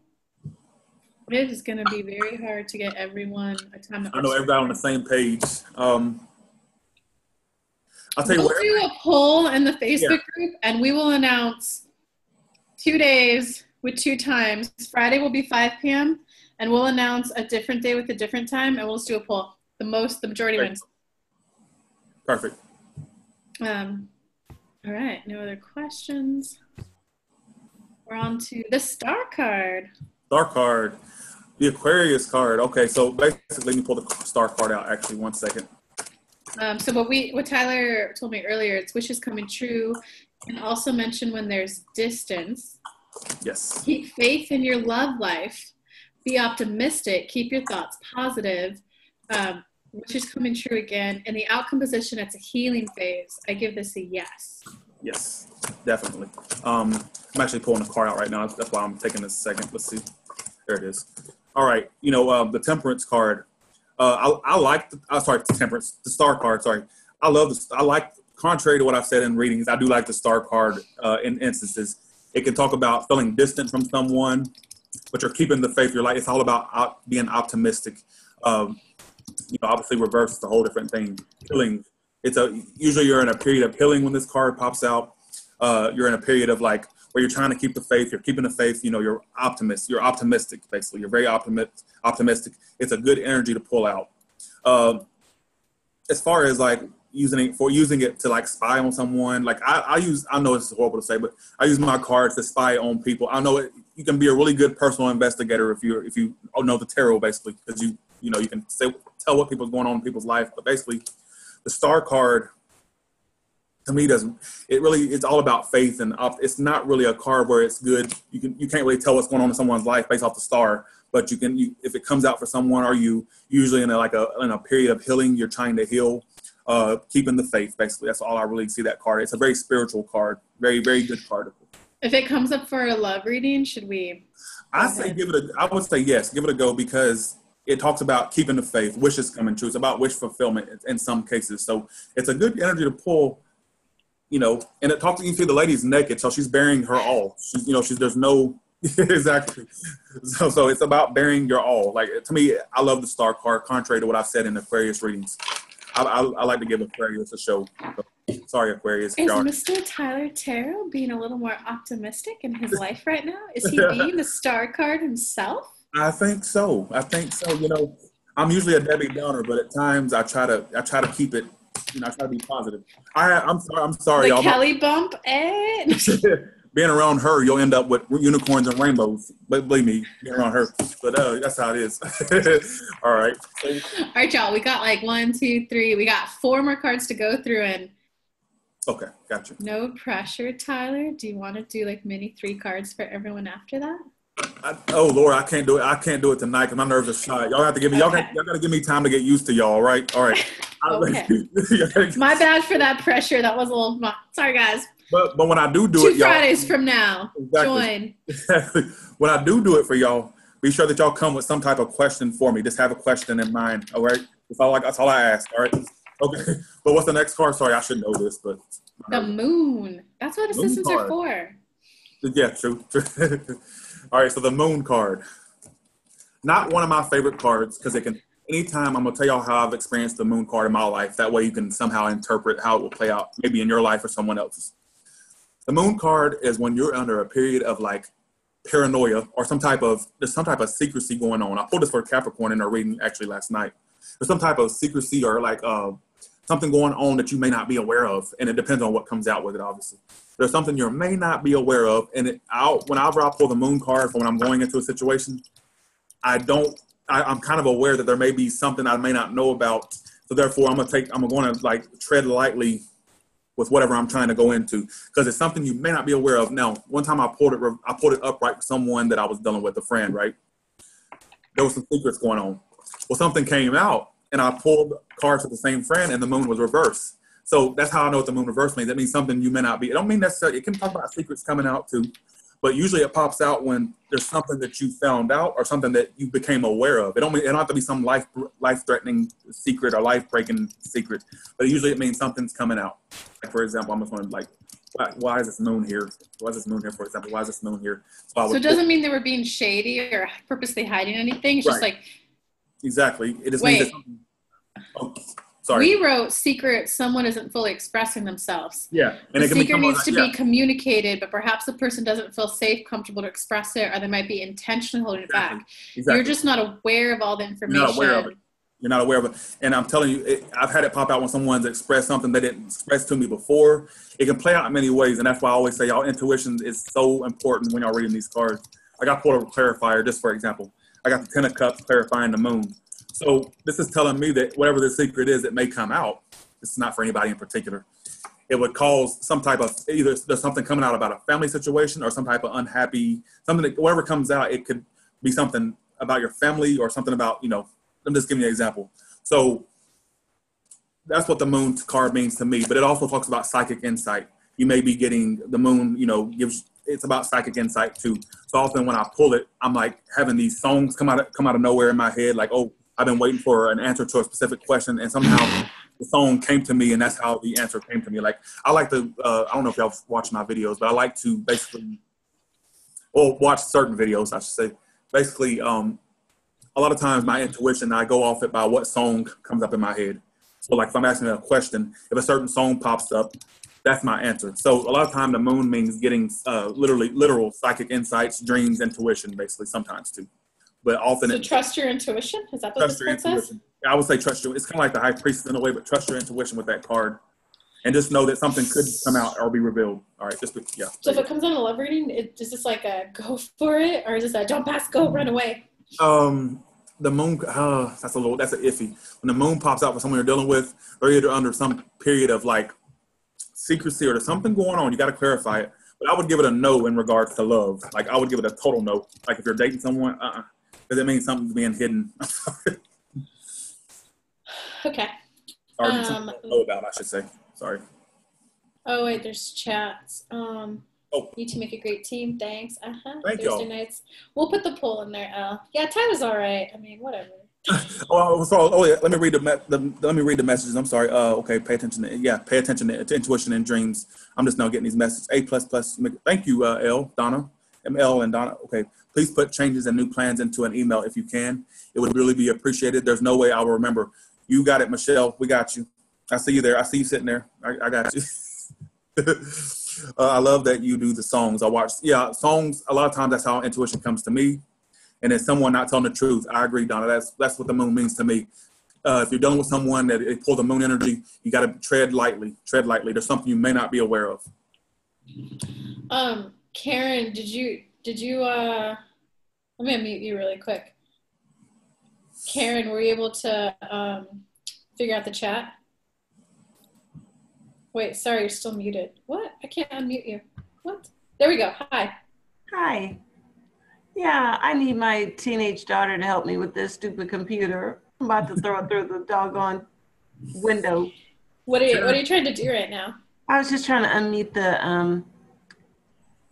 It is going to be very hard to get everyone a time. I know everybody on the same page. I'll tell you what. We'll do a poll in the Facebook group, and we will announce 2 days with 2 times. Friday will be 5 p.m., and we'll announce a different day with a different time, and we'll just do a poll. The majority wins. Perfect. All right, no other questions. We're on to the star card. Star card. The Aquarius card. Okay, so basically, let me pull the star card out, actually, 1 second. So what Tyler told me earlier, it's wishes coming true, and also mention when there's distance. Yes. Keep faith in your love life. Be optimistic. Keep your thoughts positive. Wishes coming true again. In the outcome position, it's a healing phase. I give this a yes. Yes, definitely. I'm actually pulling the card out right now. That's why I'm taking this a second. Let's see. There it is. All right. You know, the Temperance card. I like the star card. Sorry. Contrary to what I've said in readings, I do like the star card in instances. It can talk about feeling distant from someone, but you're keeping the faith. It's all about being optimistic. Obviously reverse is a whole different thing. Healing. Usually you're in a period of healing when this card pops out. You're in a period of like where you're trying to keep the faith. You're keeping the faith. You're optimist. You're optimistic, basically. You're very optimistic. It's a good energy to pull out. As far as like using it to like spy on someone, like I know this is horrible to say, but I use my cards to spy on people. I know you can be a really good personal investigator if you know the tarot, basically, because you can tell what people's going on in people's life. But basically, the star card, to me, it's all about faith, and it's not really a card where it's good. You can't really tell what's going on in someone's life based off the star, but if it comes out for someone, are you usually in a period of healing? You're trying to heal, keeping the faith. Basically, that's all I really see that card. It's a very spiritual card, very very good card. If it comes up for a love reading, should we? I would say yes, give it a go, because it talks about keeping the faith, wishes coming true. It's about wish fulfillment in some cases. So it's a good energy to pull. And it talks to you see the lady's naked, so she's bearing her all. There's no exactly. So it's about bearing your all. Like, to me, I love the star card, contrary to what I've said in Aquarius readings. I like to give Aquarius a show. Sorry, Aquarius. Is Mr. Tyler Tarot being a little more optimistic in his life right now? Is he being the star card himself? I think so. I'm usually a Debbie Downer, but at times I try to keep it. I try to be positive. I'm sorry, the y'all. Kelly bump, Being around her, you'll end up with unicorns and rainbows. But believe me, being around her. But that's how it is. All right. All right, y'all. We got like 1, 2, 3. We got 4 more cards to go through, and okay, gotcha. No pressure, Tyler. Do you want to do like mini 3 cards for everyone after that? Oh Lord, I can't do it. I can't do it tonight because my nerves are shot. Y'all have to give me. Okay. Y'all got to give me time to get used to y'all. Right. All right. Okay. My bad for that pressure. That was a little. Sorry, guys. But when I do 2 it, y'all. Fridays from now, join. Exactly. When I do it for y'all, be sure that y'all come with some type of question for me. Just have a question in mind. All right. That's all I ask. All right. Okay. But what's the next card? Sorry, I should know this, but the moon. That's what assistants are for. Yeah, true. All right. So the moon card. Not one of my favorite cards because it can. Anytime I'm gonna tell y'all how I've experienced the moon card in my life. That way you can somehow interpret how it will play out, maybe in your life or someone else's. The moon card is when you're under a period of like paranoia or there's some type of secrecy going on. I pulled this for Capricorn in our reading actually last night. There's some type of secrecy or like something going on that you may not be aware of, and it depends on what comes out with it. Obviously, there's something you may not be aware of, and whenever I pull the moon card for when I'm going into a situation, I'm kind of aware that there may be something I may not know about. So therefore, I'm going to like tread lightly with whatever I'm trying to go into, because it's something you may not be aware of. Now, one time I pulled it upright for someone that I was dealing with, a friend, right? There was some secrets going on. Well, something came out, and I pulled cards with the same friend, and the moon was reversed. So that's how I know what the moon reverse means. That means something you may not be. It don't mean necessarily. It can talk about secrets coming out too, but usually it pops out when there's something that you found out or something that you became aware of. It don't have to be some life-threatening secret or life-breaking secret, but usually it means something's coming out. Like, for example, I'm just wondering, like, why is this moon here? Why is this moon here, for example? Why is this moon here? So it doesn't mean they were being shady or purposely hiding anything. It's just like... Exactly. It just means that something... Oh, sorry. We wrote secret, someone isn't fully expressing themselves. Yeah. And the secret needs to be communicated, but perhaps the person doesn't feel safe, comfortable to express it, or they might be intentionally holding it back. Exactly. You're just not aware of all the information. You're not aware of it. You're not aware of it. And I'm telling you, I've had it pop out when someone's expressed something they didn't express to me before. It can play out in many ways, and that's why I always say y'all intuition is so important when y'all reading these cards. I got pulled a clarifier, just for example. I got the 10 of Cups clarifying the moon. So this is telling me that whatever the secret is, it may come out. This is not for anybody in particular. It would cause some type of, either there's something coming out about a family situation or some type of unhappy, something that whatever comes out, it could be something about your family or something about, I'm just giving you an example. So that's what the moon card means to me, but it also talks about psychic insight. You may be getting the moon, it's about psychic insight too. So often when I pull it, I'm like having these songs come out of nowhere in my head, like, oh, I've been waiting for an answer to a specific question, and somehow the song came to me, and that's how the answer came to me. Like, I like to, I don't know if y'all watch my videos, but I like to basically, watch certain videos, I should say. Basically, a lot of times my intuition, I go off it by what song comes up in my head. So, like, if I'm asking a question, if a certain song pops up, that's my answer. So, a lot of time the moon means getting literal psychic insights, dreams, intuition, basically, sometimes too. But often so trust your intuition? Is that what this card says? I would say trust your, it's kind of like the high priestess in a way, but trust your intuition with that card. And just know that something could come out or be revealed. All right, yeah. So if it comes on a love reading, is this like a go for it? Or is this a don't pass, go, run away? The moon, that's an iffy. When the moon pops out for someone you're dealing with, they're either under some period of like secrecy or there's something going on. You got to clarify it. But I would give it a no in regards to love. Like, I would give it a total no. Like, if you're dating someone, because it means something's being hidden. Okay. Or something to know about, I should say. Sorry. Oh, wait, there's chats. You two make a great team. Thanks. Thank you. Thursday nights. We'll put the poll in there, Elle. Yeah, Ty was all right. I mean, whatever. Yeah. Let me read the messages. I'm sorry. Okay. Pay attention to intuition and dreams. I'm just now getting these messages. A++. Thank you, Donna. ML and Donna. Okay. Please put changes and new plans into an email if you can. It would really be appreciated. There's no way I will remember. You got it, Michelle. We got you. I see you there. I see you sitting there. I got you. I love that you do the songs. I watch. Yeah, songs. A lot of times that's how intuition comes to me. And it's someone not telling the truth. I agree, Donna. That's what the moon means to me. If you're dealing with someone that they pull the moon energy, you got to tread lightly. Tread lightly. There's something you may not be aware of. Karen, did you? Let me unmute you really quick. Karen, were you able to figure out the chat? Wait, sorry, you're still muted. What? I can't unmute you. What? There we go. Hi. Hi. Yeah, I need my teenage daughter to help me with this stupid computer. I'm about to throw it through the doggone window. What are you trying to do right now? I was just trying to unmute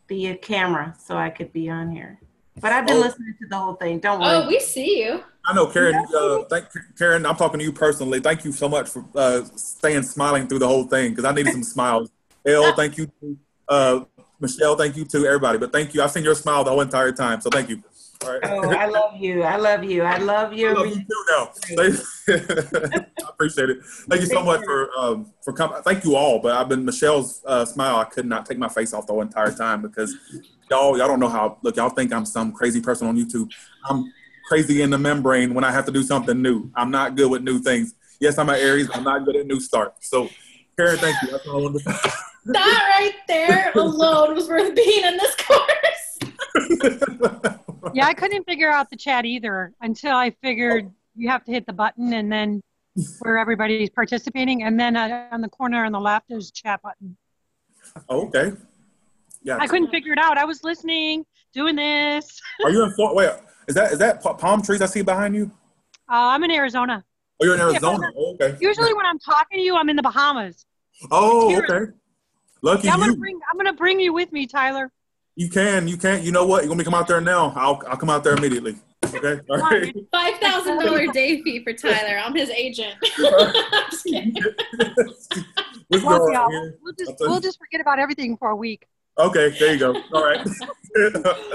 the camera so I could be on here. But I've been listening to the whole thing. Don't worry. Oh, we see you. I know, Karen. Karen, I'm talking to you personally. Thank you so much for staying smiling through the whole thing because I needed some smiles. Elle, thank you. Michelle, thank you to everybody. But thank you. I've seen your smile the whole entire time. So thank you. All right. Oh, I love you. I love you. I love you. I love you too now. I appreciate it. Thank you so much for coming. Thank you all. But I've been Michelle's smile. I could not take my face off the whole entire time because y'all don't know how. Look, y'all think I'm some crazy person on YouTube. I'm crazy in the membrane when I have to do something new. I'm not good with new things. Yes, I'm an Aries. I'm not good at new start. So, Karen, thank you. That's all I wanted to say. That right there alone was worth being in this course. Yeah, I couldn't figure out the chat either until I figured you have to hit the button and then where everybody's participating. And then on the corner on the left is chat button. Oh, okay. Yeah. I couldn't figure it out. I was listening, doing this. Are you in Florida? Wait, is that palm trees I see behind you? I'm in Arizona. Oh, you're in Arizona. Oh, okay. Usually when I'm talking to you, I'm in the Bahamas. Oh, okay. Lucky yeah, you. I'm gonna bring you with me, Tyler. You can. You know what? You want me to come out there now? I'll come out there immediately. Okay. All right. $5,000 day fee for Tyler. I'm his agent. I'm just kidding. We'll just forget about everything for a week. Okay, there you go. All right.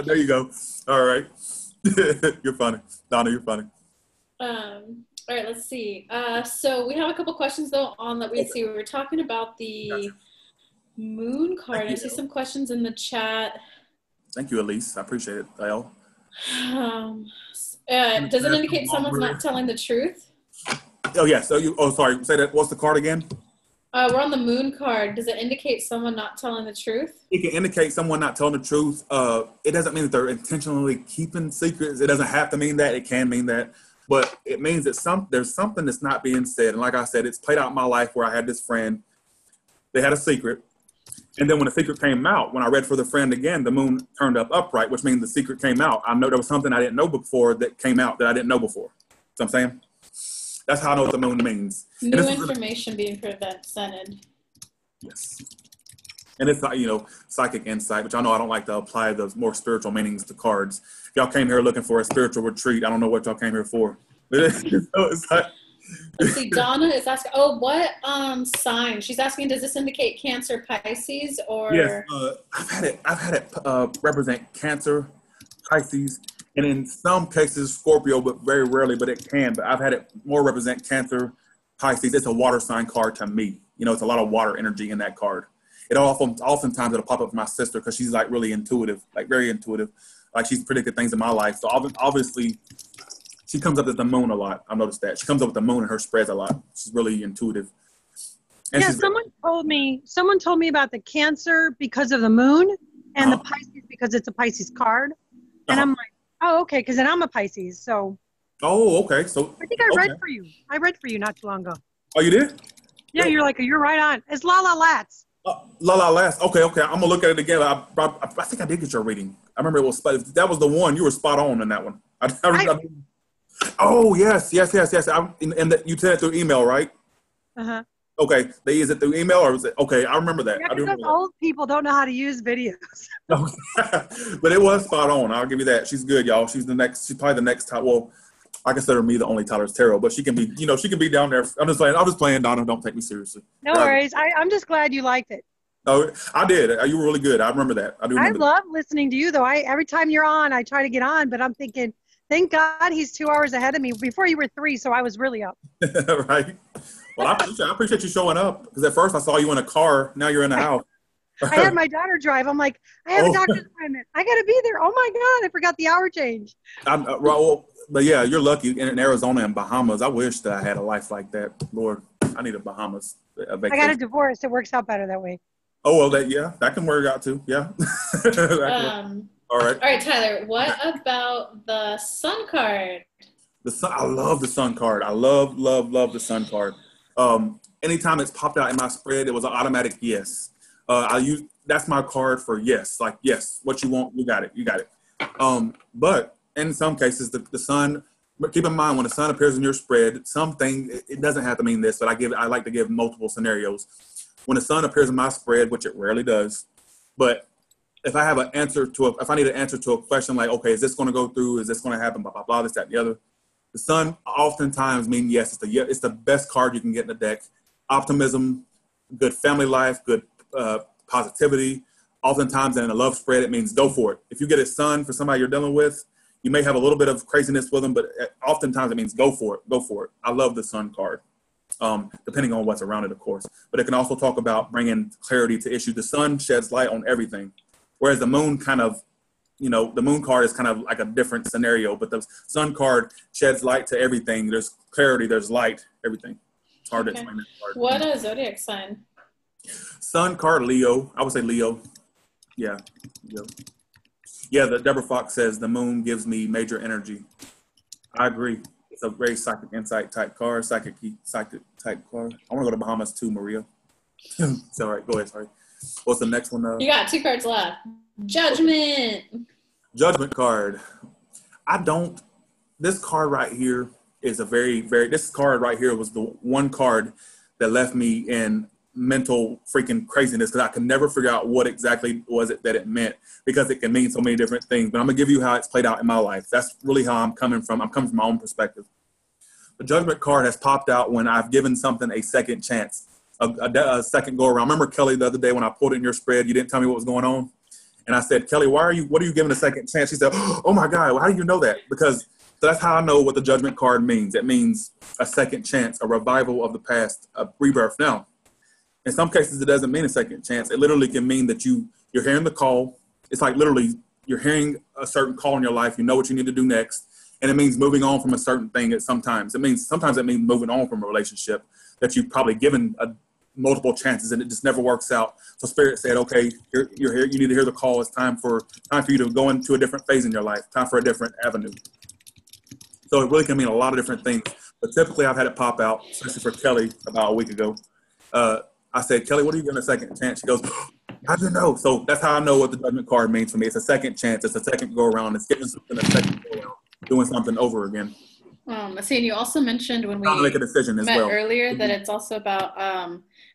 There you go. All right. You're funny. Donna, you're funny. All right, let's see. So we have a couple questions though on that we see. We were talking about the moon card. I see some questions in the chat. Thank you, Elise. I appreciate it, Dale. Does it indicate someone's not telling the truth? Oh, yes. Sorry. Say that. What's the card again? We're on the moon card. Does it indicate someone not telling the truth? It can indicate someone not telling the truth. It doesn't mean that they're intentionally keeping secrets. It doesn't have to mean that. It can mean that. But it means that there's something that's not being said. And like I said, it's played out in my life where I had this friend. They had a secret. And then when the secret came out, when I read for the friend again, the moon turned up upright, which means the secret came out. I know there was something I didn't know before that came out that I didn't know before. See what I'm saying? That's how I know what the moon means. New information being presented. Yes. And it's, psychic insight, which I know I don't like to apply the more spiritual meanings to cards. If y'all came here looking for a spiritual retreat, I don't know what y'all came here for. It's like, let's see, Donna is asking, what sign? She's asking, does this indicate Cancer, Pisces, or? Yes, I've had it represent Cancer, Pisces, and in some cases Scorpio, but very rarely, but it can. But I've had it more represent Cancer, Pisces. It's a water sign card to me. It's a lot of water energy in that card. It oftentimes it'll pop up for my sister because she's like really intuitive, like very intuitive. Like she's predicted things in my life. So obviously she comes up with the moon a lot. I've noticed that. She comes up with the moon in her spreads a lot. She's really intuitive. And yeah, someone told me about the Cancer because of the moon and the Pisces because it's a Pisces card. And I'm like, oh, okay, because then I'm a Pisces. So. Oh, okay. So I think I read for you. I read for you not too long ago. Oh, you did? Yeah, you're right on. It's Lala Lats. Lala Lats. Okay. I'm gonna look at it again. I think I did get your reading. I remember it was. That was the one. You were spot on in that one. Oh yes. And you sent it through email, right? Uh-huh. Okay. They use it through email, or was it? Okay, I remember that. Yeah, because old people don't know how to use videos. But it was spot on. I'll give you that. She's good, y'all. She's probably the next top. Well, I consider me the only Tyler's Tarot, but she can be, she can be down there. I'm just playing, Donna. Don't take me seriously. No worries. I'm just glad you liked it. Oh, I did. You were really good. I remember that. I love listening to you, though. Every time you're on, I try to get on, but I'm thinking, thank God he's 2 hours ahead of me. Before you were 3, so I was really up. Right. Well, I appreciate you showing up, because at first I saw you in a car. Now you're in the house. I had my daughter drive. I'm like, I have a doctor's appointment. I got to be there. Oh, my God. I forgot the hour change. But, yeah, you're lucky in Arizona and Bahamas. I wish that I had a life like that. Lord, I need a Bahamas vacation. I got a divorce. It works out better that way. Oh, well, that can work out, too. Yeah. All right. All right, Tyler, what about the Sun card? I love the Sun card. I love the Sun card. Anytime it's popped out in my spread, it was an automatic yes. That's my card for yes. Like, yes, what you want, you got it. But in some cases, the sun, but keep in mind when the sun appears in your spread, it doesn't have to mean this, but I like to give multiple scenarios. when the sun appears in my spread, which it rarely does, but if I have an answer to if I need an answer to a question like, okay, is this going to go through? Is this going to happen? Blah, blah, blah, this, that, and the other. The sun oftentimes means yes. It's the best card you can get in the deck. Optimism, good family life, good positivity. Oftentimes in a love spread, it means go for it. If you get a sun for somebody you're dealing with, you may have a little bit of craziness with them, but oftentimes it means go for it. Go for it. I love the sun card, depending on what's around it, of course. But it can also talk about bringing clarity to issues. The sun sheds light on everything, whereas the moon kind of, the moon card is kind of like a different scenario, but the sun card sheds light to everything. There's clarity, there's light, everything. It's hard to explain that card. What a zodiac sign? Sun card, Leo. I would say Leo. Yeah, Leo. Yeah, the Deborah Fox says the moon gives me major energy. I agree. It's a very psychic insight type card, psychic type card. I want to go to Bahamas too, Maria. It's all right. Go ahead. Sorry. What's the next one? You got 2 cards left. Judgment. Judgment card. This card right here is a this card right here was the one card that left me in mental freaking craziness because I could never figure out what exactly was it that it meant because it can mean so many different things. But I'm going to give you how it's played out in my life. That's really how I'm coming from. I'm coming from my own perspective. The Judgment card has popped out when I've given something a second chance, a second go around. Remember, Kelly, the other day when I pulled it in your spread, you didn't tell me what was going on? And I said, Kelly, what are you giving a second chance? She said, oh my God, well, how do you know that? Because that's how I know what the Judgment card means. It means a second chance, a revival of the past, a rebirth. Now, in some cases, it doesn't mean a second chance. It literally can mean that you're hearing the call. It's like literally you're hearing a certain call in your life. You know what you need to do next. And it means moving on from a certain thing sometimes. Sometimes it means moving on from a relationship that you've probably given multiple chances and it just never works out. So Spirit said, okay, you're here. You need to hear the call. It's time for you to go into a different phase in your life, time for a different avenue. So it really can mean a lot of different things. But typically I've had it pop out, especially for Kelly about a week ago. I said, Kelly, what are you giving a second chance? She goes, how'd you know? So that's how I know what the Judgment card means for me. It's a second chance. It's a second go around. It's giving something a second go around, doing something over again. See, and you also mentioned when we make a decision met earlier that it's also about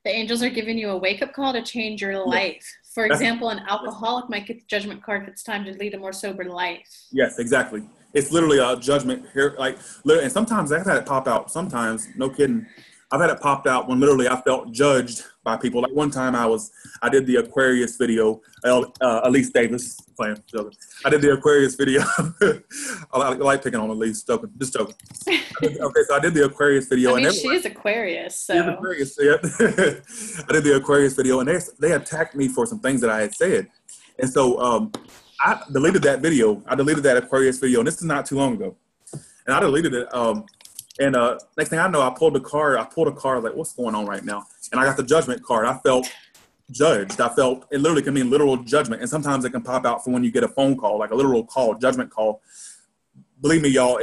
the angels are giving you a wake-up call to change your life. For example, an alcoholic might get the Judgment card if it's time to lead a more sober life. Yes, exactly. It's literally a judgment here. And sometimes I've had it pop out. Sometimes, no kidding. I've had it popped out when literally I felt judged by people. Like one time I did the Aquarius video, Elise Davis playing. I did the Aquarius video. I like picking on Elise, just joking. Okay, so I did the Aquarius video. I mean, she is Aquarius, so. She's Aquarius, yeah. I did the Aquarius video, and they attacked me for some things that I had said. And so I deleted that video. I deleted that Aquarius video, and this is not too long ago. And I deleted it. And next thing I know, I pulled a card, like, what's going on right now? And I got the Judgment card. I felt judged. It literally can mean literal judgment. And sometimes it can pop out for when you get a phone call, like a literal call, judgment call. Believe me, y'all,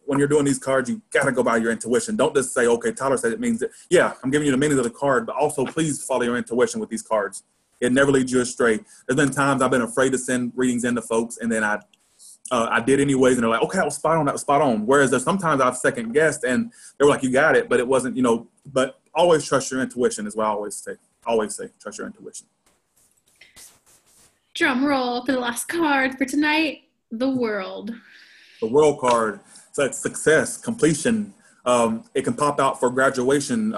when you're doing these cards, you got to go by your intuition. Don't just say, okay, Tyler said it means that. Yeah, I'm giving you the meaning of the card, but also please follow your intuition with these cards. It never leads you astray. There's been times I've been afraid to send readings into folks, and then I did anyways, and they're like, okay, that was spot on. Whereas there's sometimes I've second guessed, and they were like, you got it, but it wasn't, but always trust your intuition is what I always say. Trust your intuition. Drum roll for the last card for tonight, the World. The World card, it's like success, completion. It can pop out for graduation.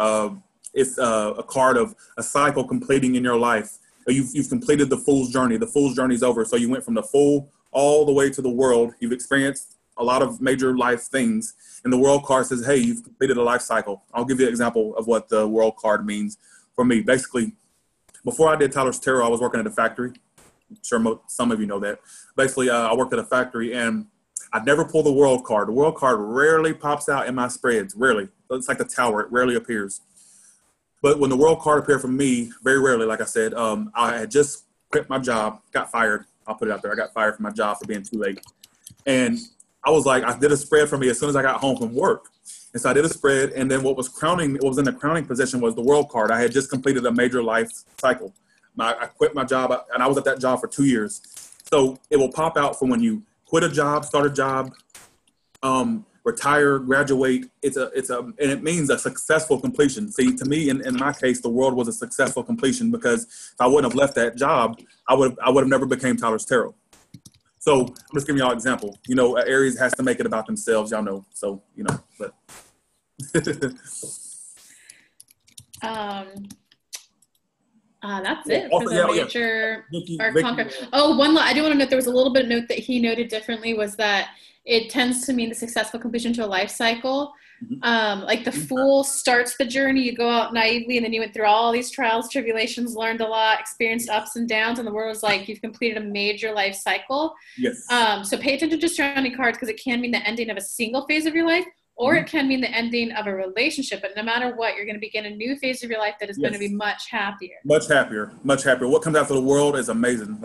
It's a card of a cycle completing in your life. You've completed the Fool's Journey. The Fool's Journey is over. So you went from the Fool all the way to the World. You've experienced a lot of major life things. And the World card says, hey, you've completed a life cycle. I'll give you an example of what the World card means for me. Basically, before I did Tyler's Tarot, I was working at a factory. I'm sure some of you know that. Basically, I worked at a factory, and I never pull the World card. The World card rarely pops out in my spreads, rarely. It's like the Tower. It rarely appears. But when the World card appeared for me, very rarely, like I said, I had just quit my job, got fired. I'll put it out there. I got fired from my job for being too late. And I was like, I did a spread for me as soon as I got home from work. And so I did a spread. And then what was in the crowning position was the World card. I had just completed a major life cycle. I quit my job, and I was at that job for 2 years. So it will pop out from when you quit a job, start a job, retire, graduate. It's and it means a successful completion. See, to me, in my case, the world was a successful completion because if I wouldn't have left that job, I would have never became Tyler's Tarot. So I'm just giving y'all an example. You know, Aries has to make it about themselves, y'all know. So, you know, but. That's it Also, for the major arcana. Oh, I do want to note there was a little bit of note that he noted differently was that it tends to mean the successful completion to a life cycle. Like the Fool starts the journey, you go out naively, and then you went through all these trials, tribulations, learned a lot, experienced ups and downs, and the world was like, you've completed a major life cycle. Yes. So pay attention to surrounding cards because it can mean the ending of a single phase of your life, or it can mean the ending of a relationship. But no matter what, you're going to begin a new phase of your life that is going to be much happier. Much happier. What comes after the world is amazing.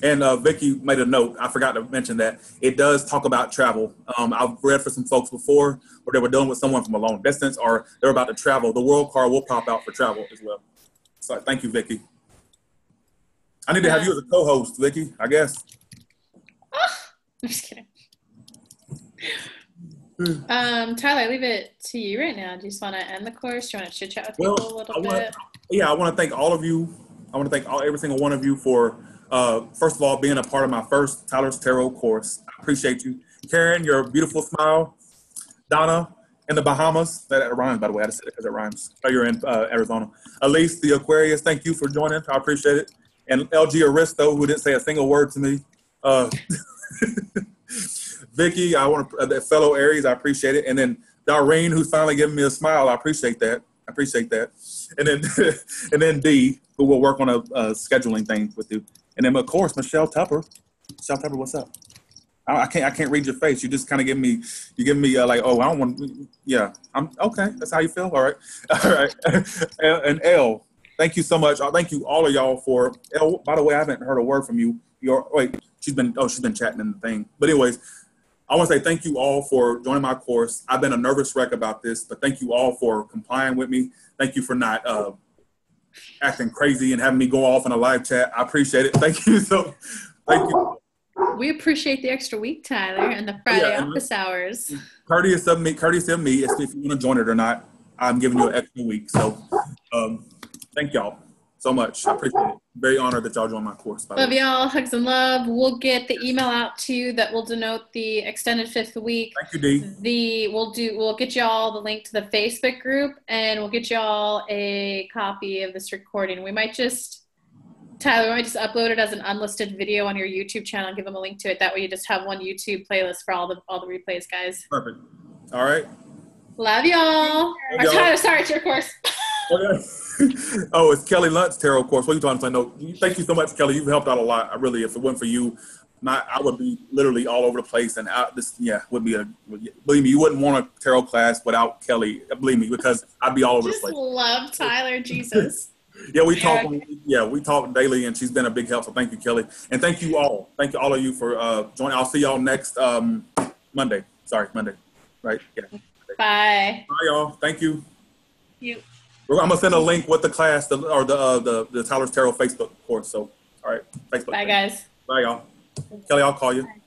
And Vicky made a note. I forgot to mention that it does talk about travel. I've read for some folks before where they were dealing with someone from a long distance or they're about to travel. The world card will pop out for travel as well. So thank you, Vicky. I need to have you as a co-host, Vicky, I guess. I'm just kidding. Tyler, I leave it to you right now. Do you just want to end the course? Do you want to chit chat with people a little bit? Yeah, I want to thank all of you. I want to thank every single one of you for, first of all, being a part of my first Tyler's Tarot course. I appreciate you. Karen, your beautiful smile. Donna in the Bahamas. That rhymes, by the way. I just said it because it rhymes. Oh, you're in Arizona. Elise, the Aquarius, thank you for joining. I appreciate it. And LG Aristo, who didn't say a single word to me. Vicky, I want to, fellow Aries, I appreciate it. And then Darlene, who's finally giving me a smile, I appreciate that. And then Dee, who will work on a scheduling thing with you. And then of course Michelle Tupper. Michelle Tupper, what's up? I can't read your face. You just kind of give me like, oh, I don't want. Yeah, I'm okay. That's how you feel. All right. And Elle, thank you so much. Thank you all of y'all for Elle. By the way, I haven't heard a word from you. She's been chatting in the thing. But anyways. I want to say thank you all for joining my course. I've been a nervous wreck about this, but thank you all for complying with me. Thank you for not acting crazy and having me go off in a live chat. I appreciate it. Thank you. Thank you. We appreciate the extra week, Tyler, and the Friday office hours. Courteous of me, if you want to join it or not, I'm giving you an extra week. So thank y'all so much. I appreciate it. Very honored that y'all joined my course. Love y'all. Hugs and love. We'll get the email out to you that will denote the extended 5th week. Thank you, Dee. We'll get y'all the link to the Facebook group, and we'll get y'all a copy of this recording. Tyler, we might just upload it as an unlisted video on your YouTube channel and give them a link to it. That way you just have one YouTube playlist for all the replays, guys. Perfect. All right. Love y'all. Tyler, sorry, it's your course. Okay. Oh, it's Kelly Lunt's tarot course. What are you talking about? No, thank you so much, Kelly. You've helped out a lot. I really, if it wasn't for you, I would be literally all over the place. And believe me, you wouldn't want a tarot class without Kelly. Believe me, because I'd be all over the place. Just love Tyler, Jesus. Yeah, we talk daily, and she's been a big help. So thank you, Kelly, and thank you all. Thank you all of you for joining. I'll see y'all next Monday. Sorry, Monday. Right? Yeah. Bye. Bye, y'all. Thank you. I'm gonna send a link with the class the Tyler's Tarot Facebook course. So, all right, Facebook. Bye, guys. Bye, y'all. Kelly, I'll call you. Bye.